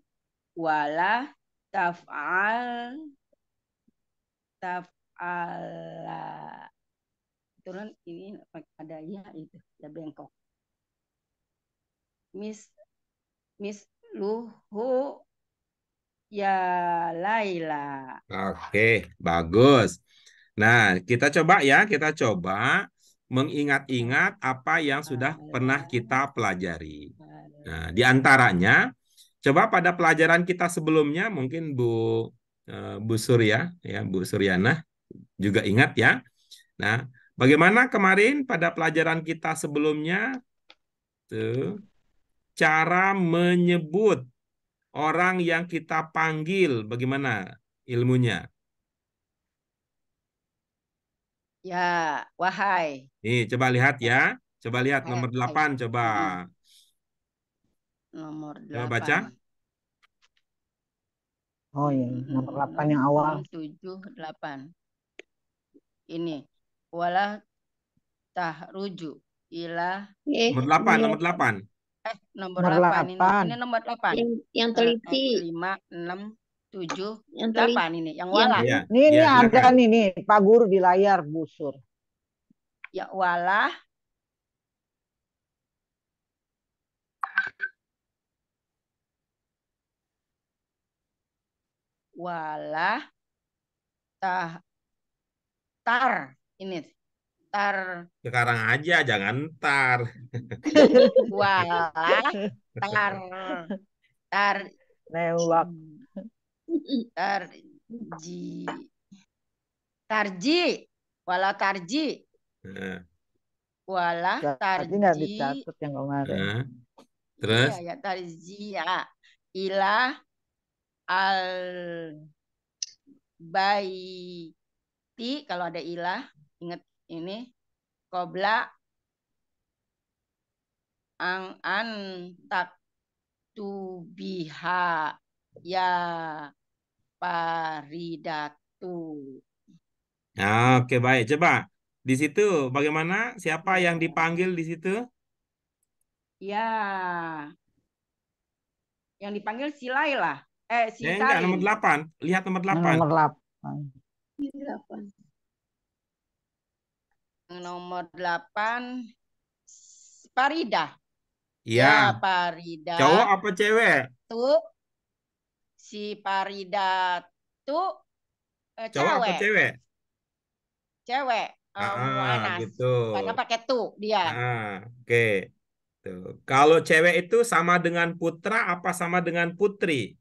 E: wala taf'al taf'ala. Turun ini ada ya itu, ada bengkok. Misluhu ya Laila.
A: Oke, bagus. Nah, kita coba mengingat-ingat apa yang sudah pernah kita pelajari. Nah, di antaranya, coba pada pelajaran kita sebelumnya, mungkin Bu Surya, ya, Bu Suryana juga ingat ya. Nah, bagaimana kemarin pada pelajaran kita sebelumnya tuh, cara menyebut orang yang kita panggil, bagaimana ilmunya?
E: Ya, wahai.
A: Nih, coba lihat ya. Coba lihat nomor 8, coba.
E: Nomor
A: Coba baca.
E: 8.
F: Oh iya, nomor 8 yang awal.
E: 6, 7, 8. Ini. Wala tahruju ila.
A: Nomor 8, nomor 8.
E: Nomor
F: Nomor
E: 8 ini.
F: 8.
E: Ini nomor 8.
D: Yang teliti.
E: 5, 6, 7,
D: Yang teliti.
E: 8 ini. Yang wala.
A: Iya,
F: Ini
A: iya,
F: ada
A: silakan.
F: nih Pak Guru di layar busur.
E: Ya wala. Wala tar ini tar
A: Sekarang aja, jangan ntar.
E: wala tar
F: Nembak.
E: tarji wala tarji
A: Nah,
E: wala
F: Berarti nggak
E: tarji
F: dicatat yang kemarin.
A: terus?
E: iya ya tarji ya ilah al baiti, kalau ada ilah ingat ini qabla an tak tubiha ya paridatu.
A: Oke, baik. Coba di situ bagaimana? Siapa yang dipanggil di situ?
E: Ya, yang dipanggil si Laila. Si
A: Enggak, nomor
E: Salim.
A: 8. Lihat nomor 8.
F: Nomor 8.
E: Nomor 8 Farida.
A: Iya.
E: Ya, Farida.
A: Cowok apa cewek?
E: Tuh si Farida tuh
A: Cowok apa
E: cewek.
A: cewek?
E: Cewek. Muanas.
A: Gitu.
E: Karena pakai tuh dia.
A: Oke. Tuh. Kalau cewek itu sama dengan putra apa sama dengan putri?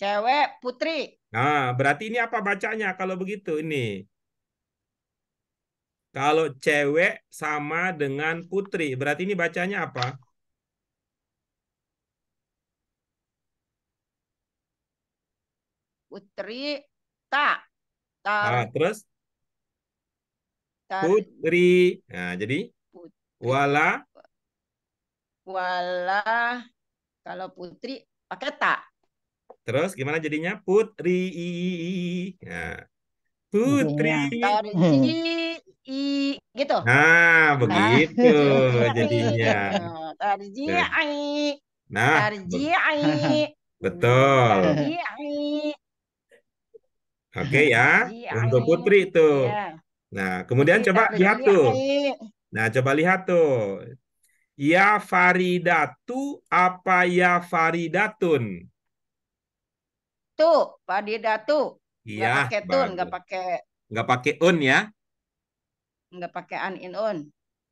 E: Cewek putri.
A: Nah, berarti ini apa bacanya kalau begitu ini? Kalau cewek sama dengan putri, berarti ini bacanya apa?
E: Putri tak.
A: Terus
E: Tar,
A: putri. Nah, jadi Wala.
E: Wala. Kalau putri pakai tak.
A: Terus gimana jadinya? Putri. Nah, putri.
E: Tarji gitu.
A: Nah, begitu jadinya.
E: Tarji'i.
A: Nah,
E: Tarji'i.
A: betul.
E: Tarji'i.
A: Oke ya, untuk
E: Tarji'i.
A: putri itu.
E: Ya.
A: Nah, kemudian coba lihat tuh. Nah, coba lihat tuh. Ya Faridatu apa ya Faridatun?
E: Tuh, Fadidatu. Nggak
A: Iya,
E: pakai tun,
A: bagus. Nggak pakai un ya.
E: nggak pakai an in on.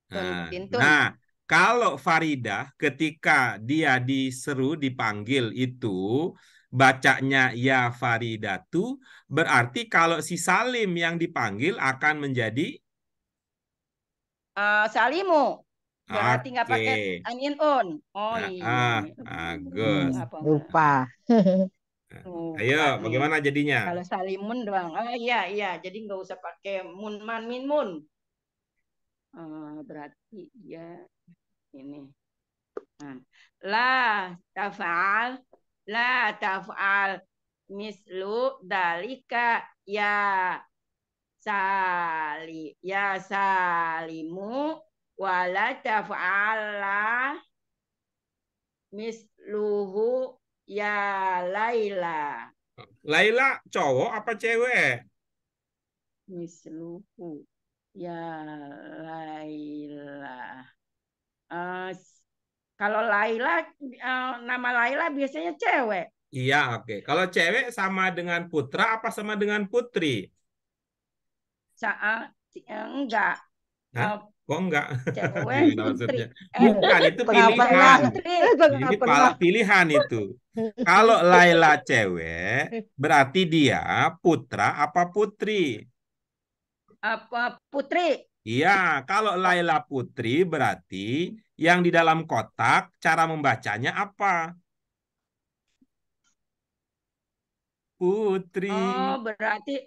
E: Tun
A: Nah,
E: tintun.
A: nah, kalau Faridah ketika dia diseru dipanggil itu bacanya ya Faridatu, berarti kalau si Salim yang dipanggil akan menjadi
E: Salimu. Berarti nggak pakai
A: oke.
E: an in on. Oh iya.
A: Bagus.
F: Lupa.
A: Ayo,
E: Lupa nih.
A: bagaimana jadinya?
E: Kalau Salimun doang. Oh iya. Jadi nggak usah pakai mun man min mun. Berarti dia ini. La taf'al. La taf'al. Mislu dalika ya salimu wala taf'ala misluhu ya Laila.
A: Laila cowok apa cewek?
E: Misluhu ya Laila. Kalau Laila, nama Laila biasanya cewek.
A: Iya, oke. Kalau cewek sama dengan putra apa sama dengan putri?
E: Enggak.
A: Hah? Kok enggak?
E: Cewek
A: Gimana
E: putri.
A: maksudnya? Bukan, itu
F: Tengah-tengah.
A: pilihan. Ini pilihan itu. Kalau Laila cewek, berarti dia putra apa putri?
E: Apa putri?
A: Iya, kalau Laila putri berarti yang di dalam kotak cara membacanya apa? Putri.
E: Oh, berarti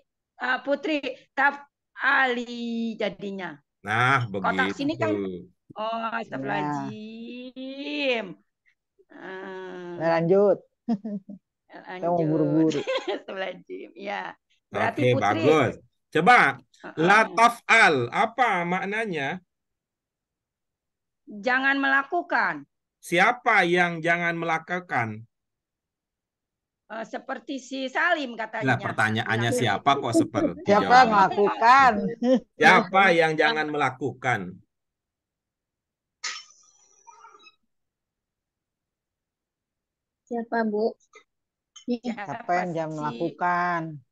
E: putri taf Ali jadinya.
A: Nah,
E: Kotak sini kan.
A: begitu.
E: Oh, astagfirullahaladzim.
F: Lanjut. Kita mau buru-buru.
E: Astagfirullahaladzim. Ya. Berarti
A: Oke,
E: putri.
A: bagus. Coba, la taf'al, apa maknanya?
E: Jangan melakukan.
A: Siapa yang jangan melakukan?
E: Seperti si Salim katanya.
A: Lah, pertanyaannya siapa kok seperti?
F: Siapa yang melakukan?
A: Siapa yang jangan melakukan?
D: Siapa, Bu?
F: Siapa yang jangan melakukan?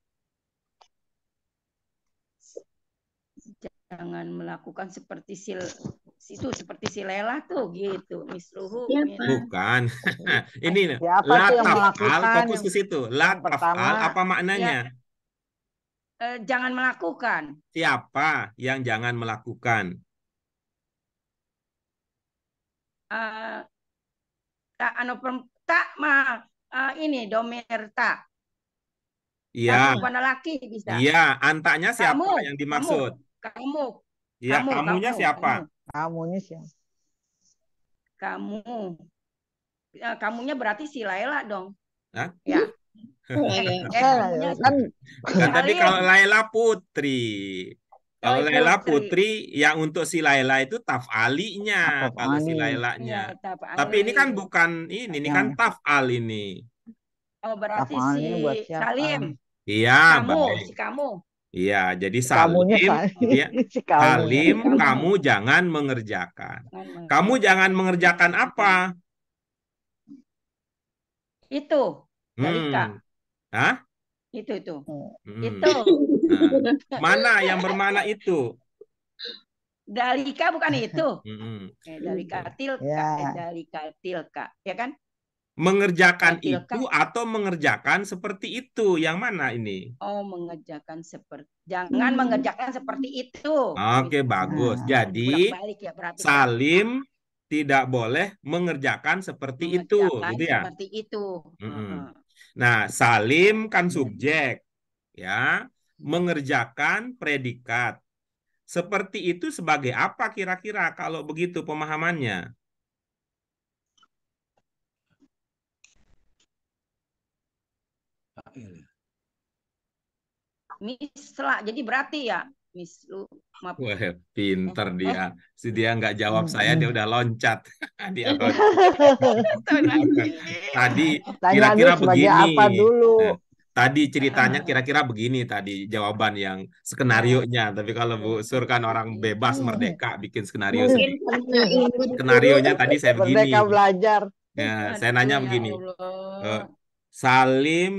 E: Jangan melakukan seperti seperti si Lela tuh gitu. Misluhu.
A: Bukan. Ini
F: siapa
A: la
F: tuh yang
A: taf'al,
F: melakukan?
A: fokus ke situ. La taf'al apa maknanya?
E: Jangan melakukan.
A: Siapa yang jangan melakukan?
E: Ini domir tak.
A: Iya.
E: Bukan laki bisa.
A: Iya, antaknya siapa yang dimaksud?
E: Kamu.
A: Iya, kamunya siapa?
F: Kamunya siapa?
E: Kamunya berarti si Laila dong.
A: Hah?
E: Ya.
A: Kan tadi kalau Laila putri. Kalau Laila putri, yang untuk si Laila itu taf'alinya. Kalau si Lailanya. Tapi ini kan bukan ini kan taf'al ini.
E: Oh, berarti si Salim.
A: Iya,
E: si kamu.
A: Iya, jadi Salim, Salim, kamu jangan mengerjakan. Kamu jangan mengerjakan apa?
E: Itu. Dalika.
A: Hah?
E: Itu. Itu.
A: Nah, mana yang bermana itu?
E: Dalika bukan itu. Dalika tilka. Dalika tilka. Ya kan?
A: Mengerjakan itu atau mengerjakan seperti itu? Yang mana ini?
E: Oh, mengerjakan seperti. Jangan mengerjakan seperti itu.
A: Oke, bagus. Jadi, Salim tidak boleh mengerjakan seperti itu. Gitu ya?
E: Seperti itu.
A: Nah, Salim kan subjek. Ya. Mengerjakan predikat. seperti itu sebagai apa kira-kira kalau begitu pemahamannya?
E: Misla. Jadi berarti ya mislu. Maaf.
A: Wah, pinter dia. Si dia nggak jawab
F: Hmm.
A: saya, dia udah loncat. Dia loncat. Tadi
F: Tanya
A: kira-kira
F: dulu sebagai
A: begini.
F: apa dulu.
A: Nah, tadi ceritanya kira-kira begini tadi jawaban yang skenarionya. Tapi kalau Bu Sur kan orang bebas merdeka bikin skenario
D: Mungkin
A: sendiri.
D: karena ilmu di guru.
A: Skenarionya tadi saya
F: Merdeka
A: begini.
F: belajar.
A: Ya, saya
E: Aduh,
A: nanya
E: ya
A: begini.
E: Allah.
A: Salim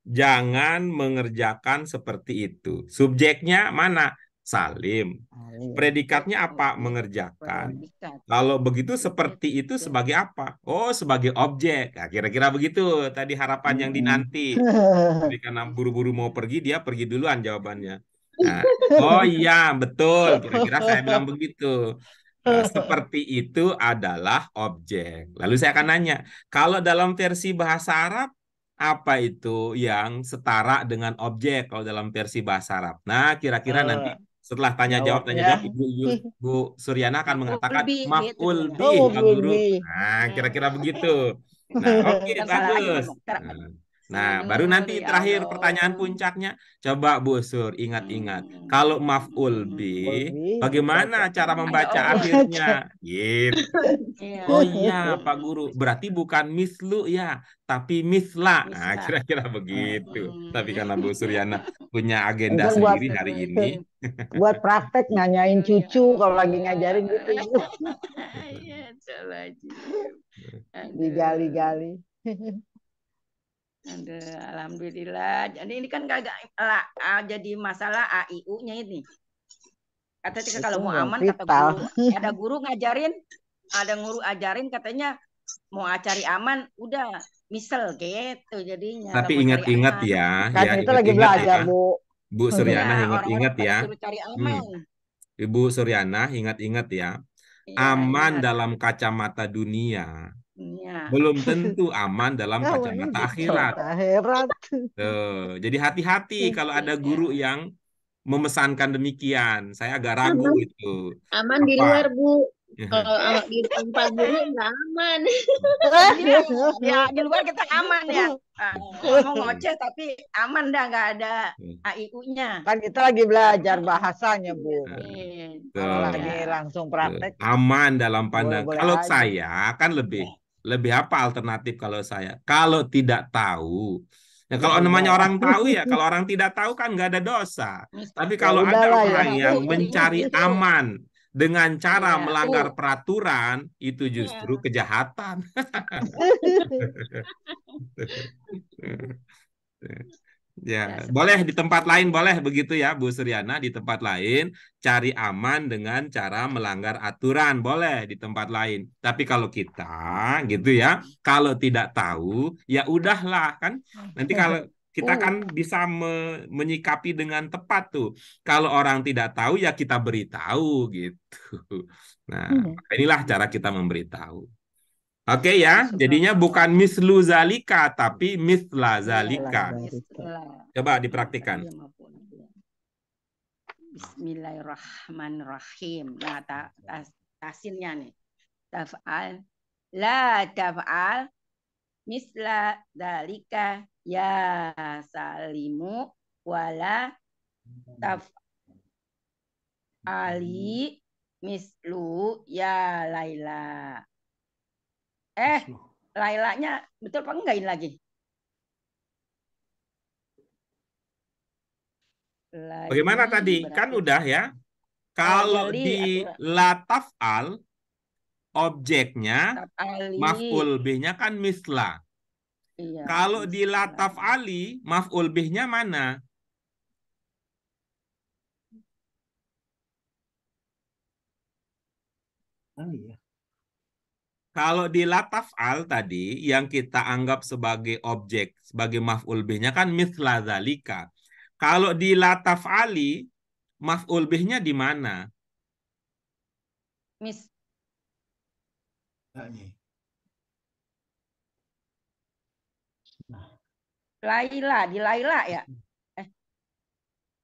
A: jangan mengerjakan seperti itu. Subjeknya mana? Salim. Predikatnya apa? Mengerjakan.
E: Predikat.
A: Kalau begitu seperti itu sebagai apa? Oh, sebagai objek. Nah, kira-kira begitu tadi harapan yang dinanti. Jadi karena buru-buru mau pergi, dia pergi duluan jawabannya. Nah, oh iya, betul. Kira-kira saya bilang begitu. Seperti itu adalah objek. Lalu saya akan nanya, kalau dalam versi bahasa Arab, apa itu yang setara dengan objek kalau dalam versi bahasa Arab? Nah, kira-kira nanti setelah tanya jawab
F: Jawabnya.
A: Bu Suryana akan mengatakan
E: Maf'ul bih, gitu
A: maf'ul
E: dia.
A: bih,
F: Oh,
A: Pak Guru.
F: lebih.
A: Nah, kira-kira begitu. Nah, oke,
E: Ntar salah lagi
A: bagus.
E: ngomong. Ntar.
A: Nah, baru nanti
E: Ya
A: terakhir
E: Allah.
A: pertanyaan puncaknya. Coba Bu Sur ingat-ingat. Kalau maf'ul bih,
F: Lebih.
A: bagaimana cara membaca
E: Ada objek.
A: akhirnya? Gitu.
E: Iya.
A: Oh iya, Pak Guru. Berarti bukan mislu ya, tapi misla. Nah,
E: Misla.
A: kira-kira begitu. Tapi karena Bu Suryana punya agenda
F: Ntar buat
A: sendiri hari ini.
F: buat praktek nanyain cucu kalau lagi ngajarin gitu.
E: Iya, salah aja. Aduh.
F: Digali-gali.
E: Aduh, alhamdulillah. Jadi ini kan kagak jadi masalah AIU-nya ini. Kata
F: Itu
E: kalau mau
F: belum
E: aman kata
F: vital.
E: guru, ada guru ngajarin, ada guru ajarin katanya mau cari aman, udah misal gitu jadinya.
A: Tapi
E: Nggak mau cari
A: ingat-ingat
E: aman.
A: ya,
F: Kan
A: ya
F: itu lagi
A: ingat-ingat
F: belajar,
A: ya.
F: Bu.
A: Bu
E: Iya,
A: Suryana
E: orang-orang
A: ingat-ingat
E: pada
A: ya.
E: suruh cari aman.
A: Ibu Suryana ingat-ingat ya.
E: Iya,
A: Aman
E: ingat.
A: dalam kacamata dunia
E: Iya.
A: belum tentu aman dalam
F: Namanya
A: kacamata
F: gitu.
A: akhirat.
F: Akhirat.
A: Tuh, jadi hati-hati kalau ada guru yang memesankan demikian. Saya agak ragu
D: Aman.
A: itu.
D: Aman di luar,
A: Apa?
D: Bu. Kalau di tempat guru nggak aman.
E: Iya, ya di luar kita aman ya. Ngomong ngoceh tapi aman dah, nggak ada AIU-nya.
F: Kan kita lagi belajar bahasanya, Bu.
E: Iya.
F: Kalau
A: Tuh.
F: lagi langsung praktek,
A: Aman dalam pandang.
F: boleh-boleh
A: Kalau
F: aja.
A: saya kan lebih apa alternatif kalau saya? Kalau tidak tahu. Ya, kalau namanya orang tahu ya, kalau orang tidak tahu kan nggak ada dosa. Tapi
F: Ya
A: kalau ada
F: udahlah ya.
A: orang yang
E: Jadinya
A: mencari
E: gitu.
A: aman dengan cara
E: Iya.
A: melanggar peraturan, itu justru kejahatan. Ya, boleh di tempat lain boleh begitu ya Bu Suryana, di tempat lain cari aman dengan cara melanggar aturan boleh di tempat lain. Tapi kalau kita gitu ya, kalau tidak tahu ya udahlah kan. Nanti kalau kita kan bisa menyikapi dengan tepat tuh. Kalau orang tidak tahu ya kita beritahu gitu. Nah, inilah cara kita memberitahu. Oke ya, jadinya bukan mislu zalika tapi misla zalika. Coba dipraktikkan.
E: Bismillahirrahmanirrahim. Nah, tasinnya nih. Taf'al. La taf'al. Misla zalika ya salimu. Wala taf'ali mislu ya Laila. Lailanya betul apa enggak ini lagi?
A: Bagaimana tadi? Kan udah ya. Kalau di la taf'al, objeknya, maf'ul bih-nya kan misla. Iya, kalau di la taf'ali, maf'ul bih-nya mana? Kalau di la taf'al tadi, yang kita anggap sebagai objek, sebagai maf'ul bih-nya kan misla zalika. Kalau di la taf'ali, maf'ul bih-nya di mana?
E: Laila, di Laila ya?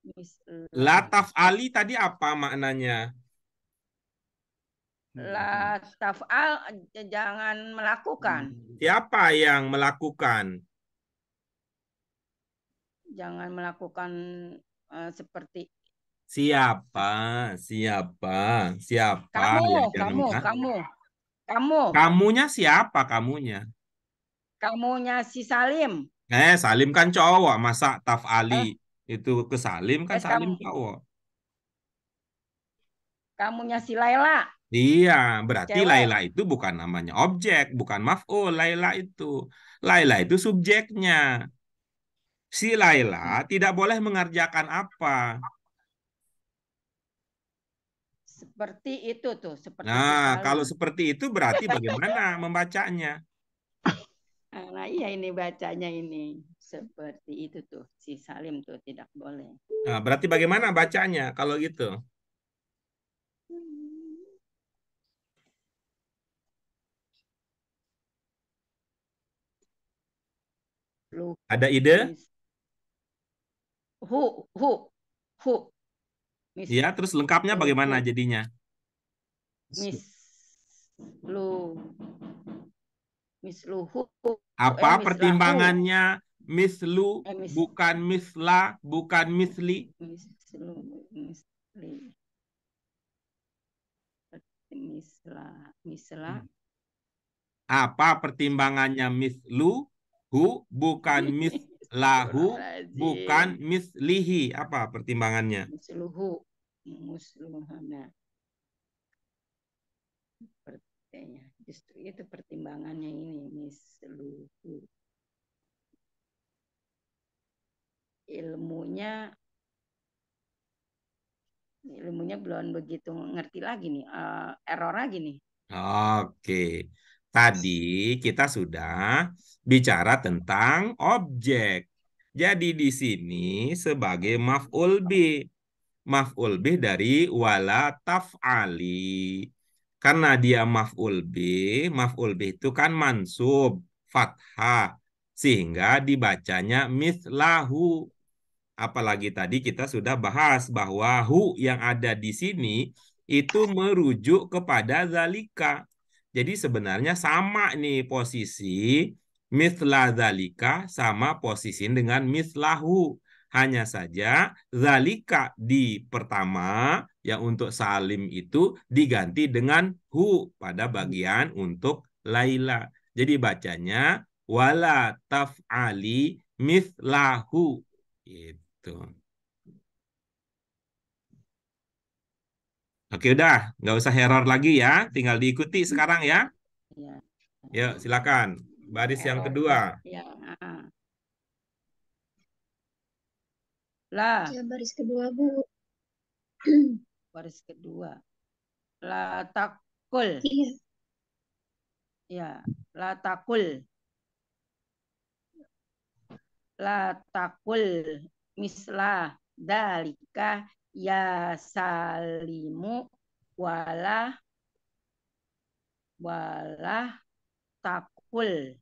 A: La
E: mislah.
A: taf'ali tadi apa maknanya?
E: La taf'al, jangan melakukan.
A: Siapa yang melakukan?
E: Jangan melakukan seperti
A: Siapa? Siapa? Siapa yang jangan? Hah?
E: kamu,
A: Kamunya siapa kamunya?
E: kamunya si Salim.
A: Salim kan cowok, masa taf'ali
E: Eh,
A: itu ke Salim kan Salim cowok.
E: kamunya si Laila.
A: Iya, berarti
E: Cewek.
A: Laila itu bukan namanya objek, bukan maf'ul. Laila itu subjeknya. Si Laila tidak boleh mengerjakan apa.
E: Seperti itu tuh, seperti si
A: Nah,
E: Salim.
A: kalau seperti itu berarti bagaimana membacanya?
E: Nah, iya ini bacanya ini. Seperti itu tuh, si Salim tuh tidak boleh.
A: Nah, berarti bagaimana bacanya kalau gitu?
E: Lu,
A: Ada ide?
E: hu.
A: Ya, terus lengkapnya bagaimana jadinya?
E: Misluhu.
A: Apa pertimbangannya? Mislu, bukan misla, bukan misli.
E: Misla.
A: Apa pertimbangannya mislu? Bukan mislahu, bukan mislihi. Apa pertimbangannya?
E: Musluhana. Justru itu pertimbangannya ini, misluhu. Ilmunya belum begitu ngerti lagi nih, error lagi nih.
A: Oke, tadi kita sudah bicara tentang objek. Jadi di sini sebagai maf'ul bih. Maf'ul bih dari wala taf'ali. Karena dia maf'ul bih itu kan mansub, fathah. Sehingga dibacanya mislahu. Apalagi tadi kita sudah bahas bahwa hu yang ada di sini itu merujuk kepada zalika. Jadi sebenarnya sama nih posisi misla zalika sama posisi dengan mislahu. Hanya saja zalika di pertama yang untuk Salim itu diganti dengan hu pada bagian untuk Laila. Jadi bacanya wala taf'ali mislahu. Gitu. Oke, udah. Nggak usah error lagi ya. Tinggal diikuti sekarang ya.
E: Ya.
A: Yuk, silakan. Baris yang kedua.
E: Ya. Lah.
D: Ya, baris kedua, Bu.
E: Baris kedua. La takul.
D: Iya.
E: Ya, la takul. La takul mislah dalika ya Salimu wala takul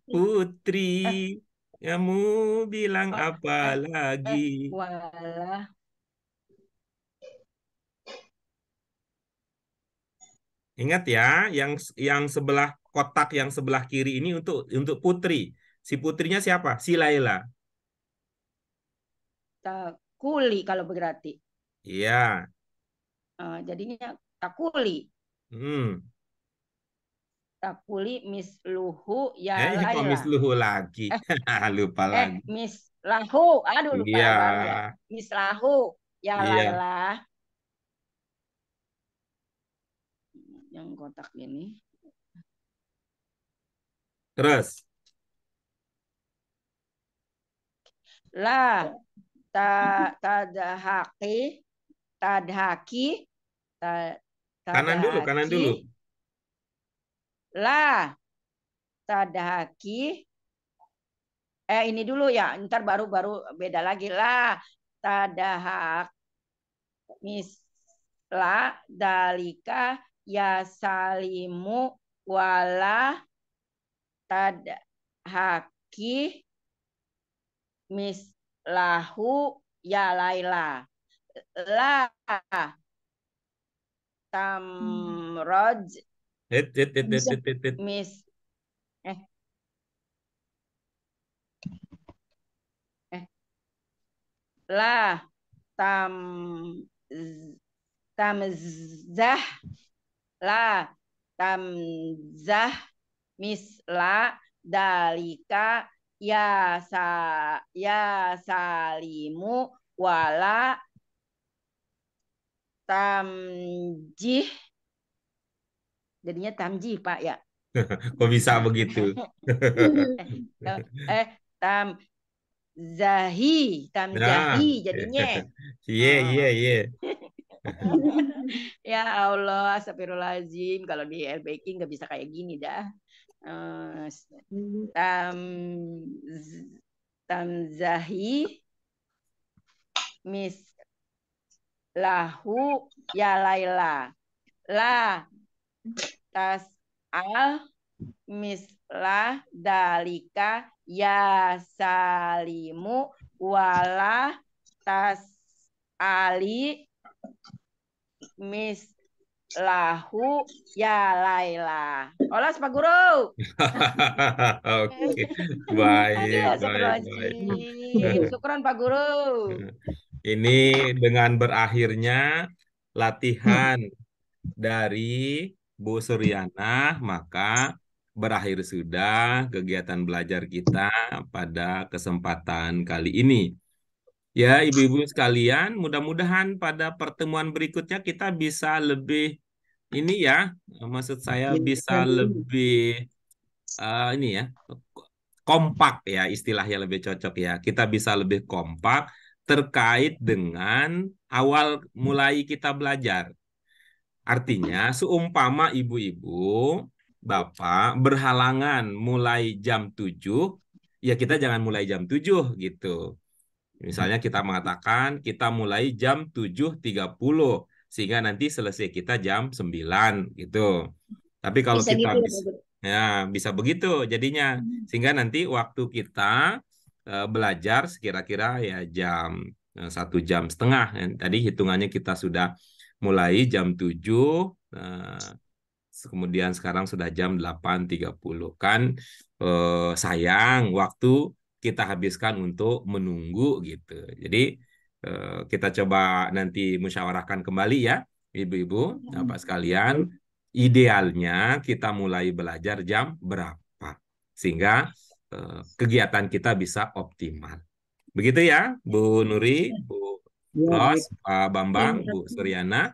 A: Putri, kamu bilang apa lagi?
E: wala.
A: Ingat ya, yang sebelah kotak yang sebelah kiri ini untuk Putri. Si putrinya siapa? Si Laila.
E: Takuli kalau berarti.
A: Iya.
E: Jadinya takuli. Takuli misluhu ya Laila.
A: Kok misluhu lagi? Lupa lagi.
E: Mislahu. Aduh lupa.
A: Iya.
E: Ya. Mislahu ya Laila. Yang kotak ini.
A: Terus.
E: La tadhaki.
A: Kanan dulu.
E: La tadhaki. Ini dulu ya, ntar baru beda lagi. La tadhak misla dalika ya Salimu wala tadhaki lahu ya Laila. La tamroj mis la tamzah la tamzah misla dalika ya salimu wala tamjih, jadinya tamjih Pak ya.
A: Kok bisa begitu?
E: Tamzahi jadinya.
A: Iya.
E: Ya Allah, astagfirullahaladzim. Kalau di airbaging nggak bisa kayak gini dah. Tamzahi mislahu ya Laila. La tas'al mislah dalika ya salimu wala tas'ali mislahu ya Laila. Olas Pak Guru.
A: Oke, baik.
E: Syukran Pak Guru.
A: Ini dengan berakhirnya latihan dari Bu Suryana, maka berakhir sudah kegiatan belajar kita pada kesempatan kali ini. Ya, ibu-ibu sekalian, mudah-mudahan pada pertemuan berikutnya kita bisa lebih ini ya, maksud saya bisa lebih ini ya, kompak ya, istilahnya lebih cocok ya. Kita bisa lebih kompak terkait dengan awal mulai kita belajar. Artinya, seumpama ibu-ibu, bapak berhalangan mulai jam 7, ya kita jangan mulai jam 7 gitu. Misalnya kita mengatakan kita mulai jam 7.30 sehingga nanti selesai kita jam 9 gitu. Tapi kalau
D: Bisa
A: kita
D: gitu ya,
A: bisa begitu jadinya sehingga nanti waktu kita belajar sekira-kira ya jam 1,5 jam. Tadi hitungannya kita sudah mulai jam 7, kemudian sekarang sudah jam 8.30 kan, sayang waktu kita habiskan untuk menunggu gitu. Jadi kita coba nanti musyawarahkan kembali ya, ibu-ibu, Bapak sekalian. Idealnya kita mulai belajar jam berapa sehingga kegiatan kita bisa optimal. Begitu ya, Bu Nuri, Bu Ros, Pak Bambang, Bu Suryana.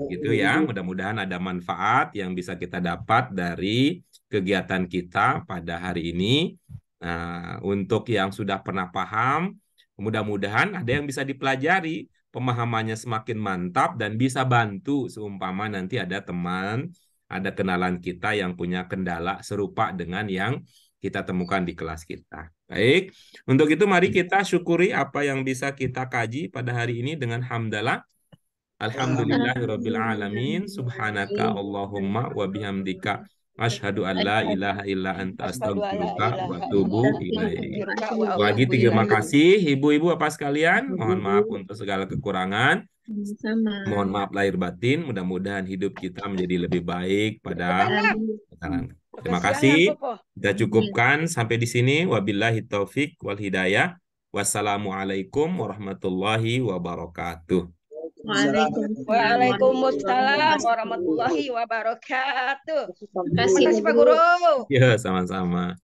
A: Gitu ya, mudah-mudahan ada manfaat yang bisa kita dapat dari kegiatan kita pada hari ini. Nah, untuk yang sudah pernah paham, mudah-mudahan ada yang bisa dipelajari, pemahamannya semakin mantap dan bisa bantu seumpama nanti ada teman, ada kenalan kita yang punya kendala serupa dengan yang kita temukan di kelas kita. Baik, untuk itu mari kita syukuri apa yang bisa kita kaji pada hari ini dengan hamdalah. Alhamdulillahirabbil alamin, subhanaka Allahumma wa bihamdika asyhadu an la ilaha illa anta astaghfiruka wa atubu ilaik. Lagi terima kasih ibu-ibu Bapak sekalian, mohon maaf untuk segala kekurangan. Mohon maaf lahir batin, mudah-mudahan hidup kita menjadi lebih baik pada sekarang. Terima kasih. Kita cukupkan sampai di sini. Wabillahi taufik wal hidayah. Wassalamualaikum warahmatullahi wabarakatuh.
E: Waalaikumsalam warahmatullahi wabarakatuh. Terima kasih Pak Guru.
A: Ya, sama-sama.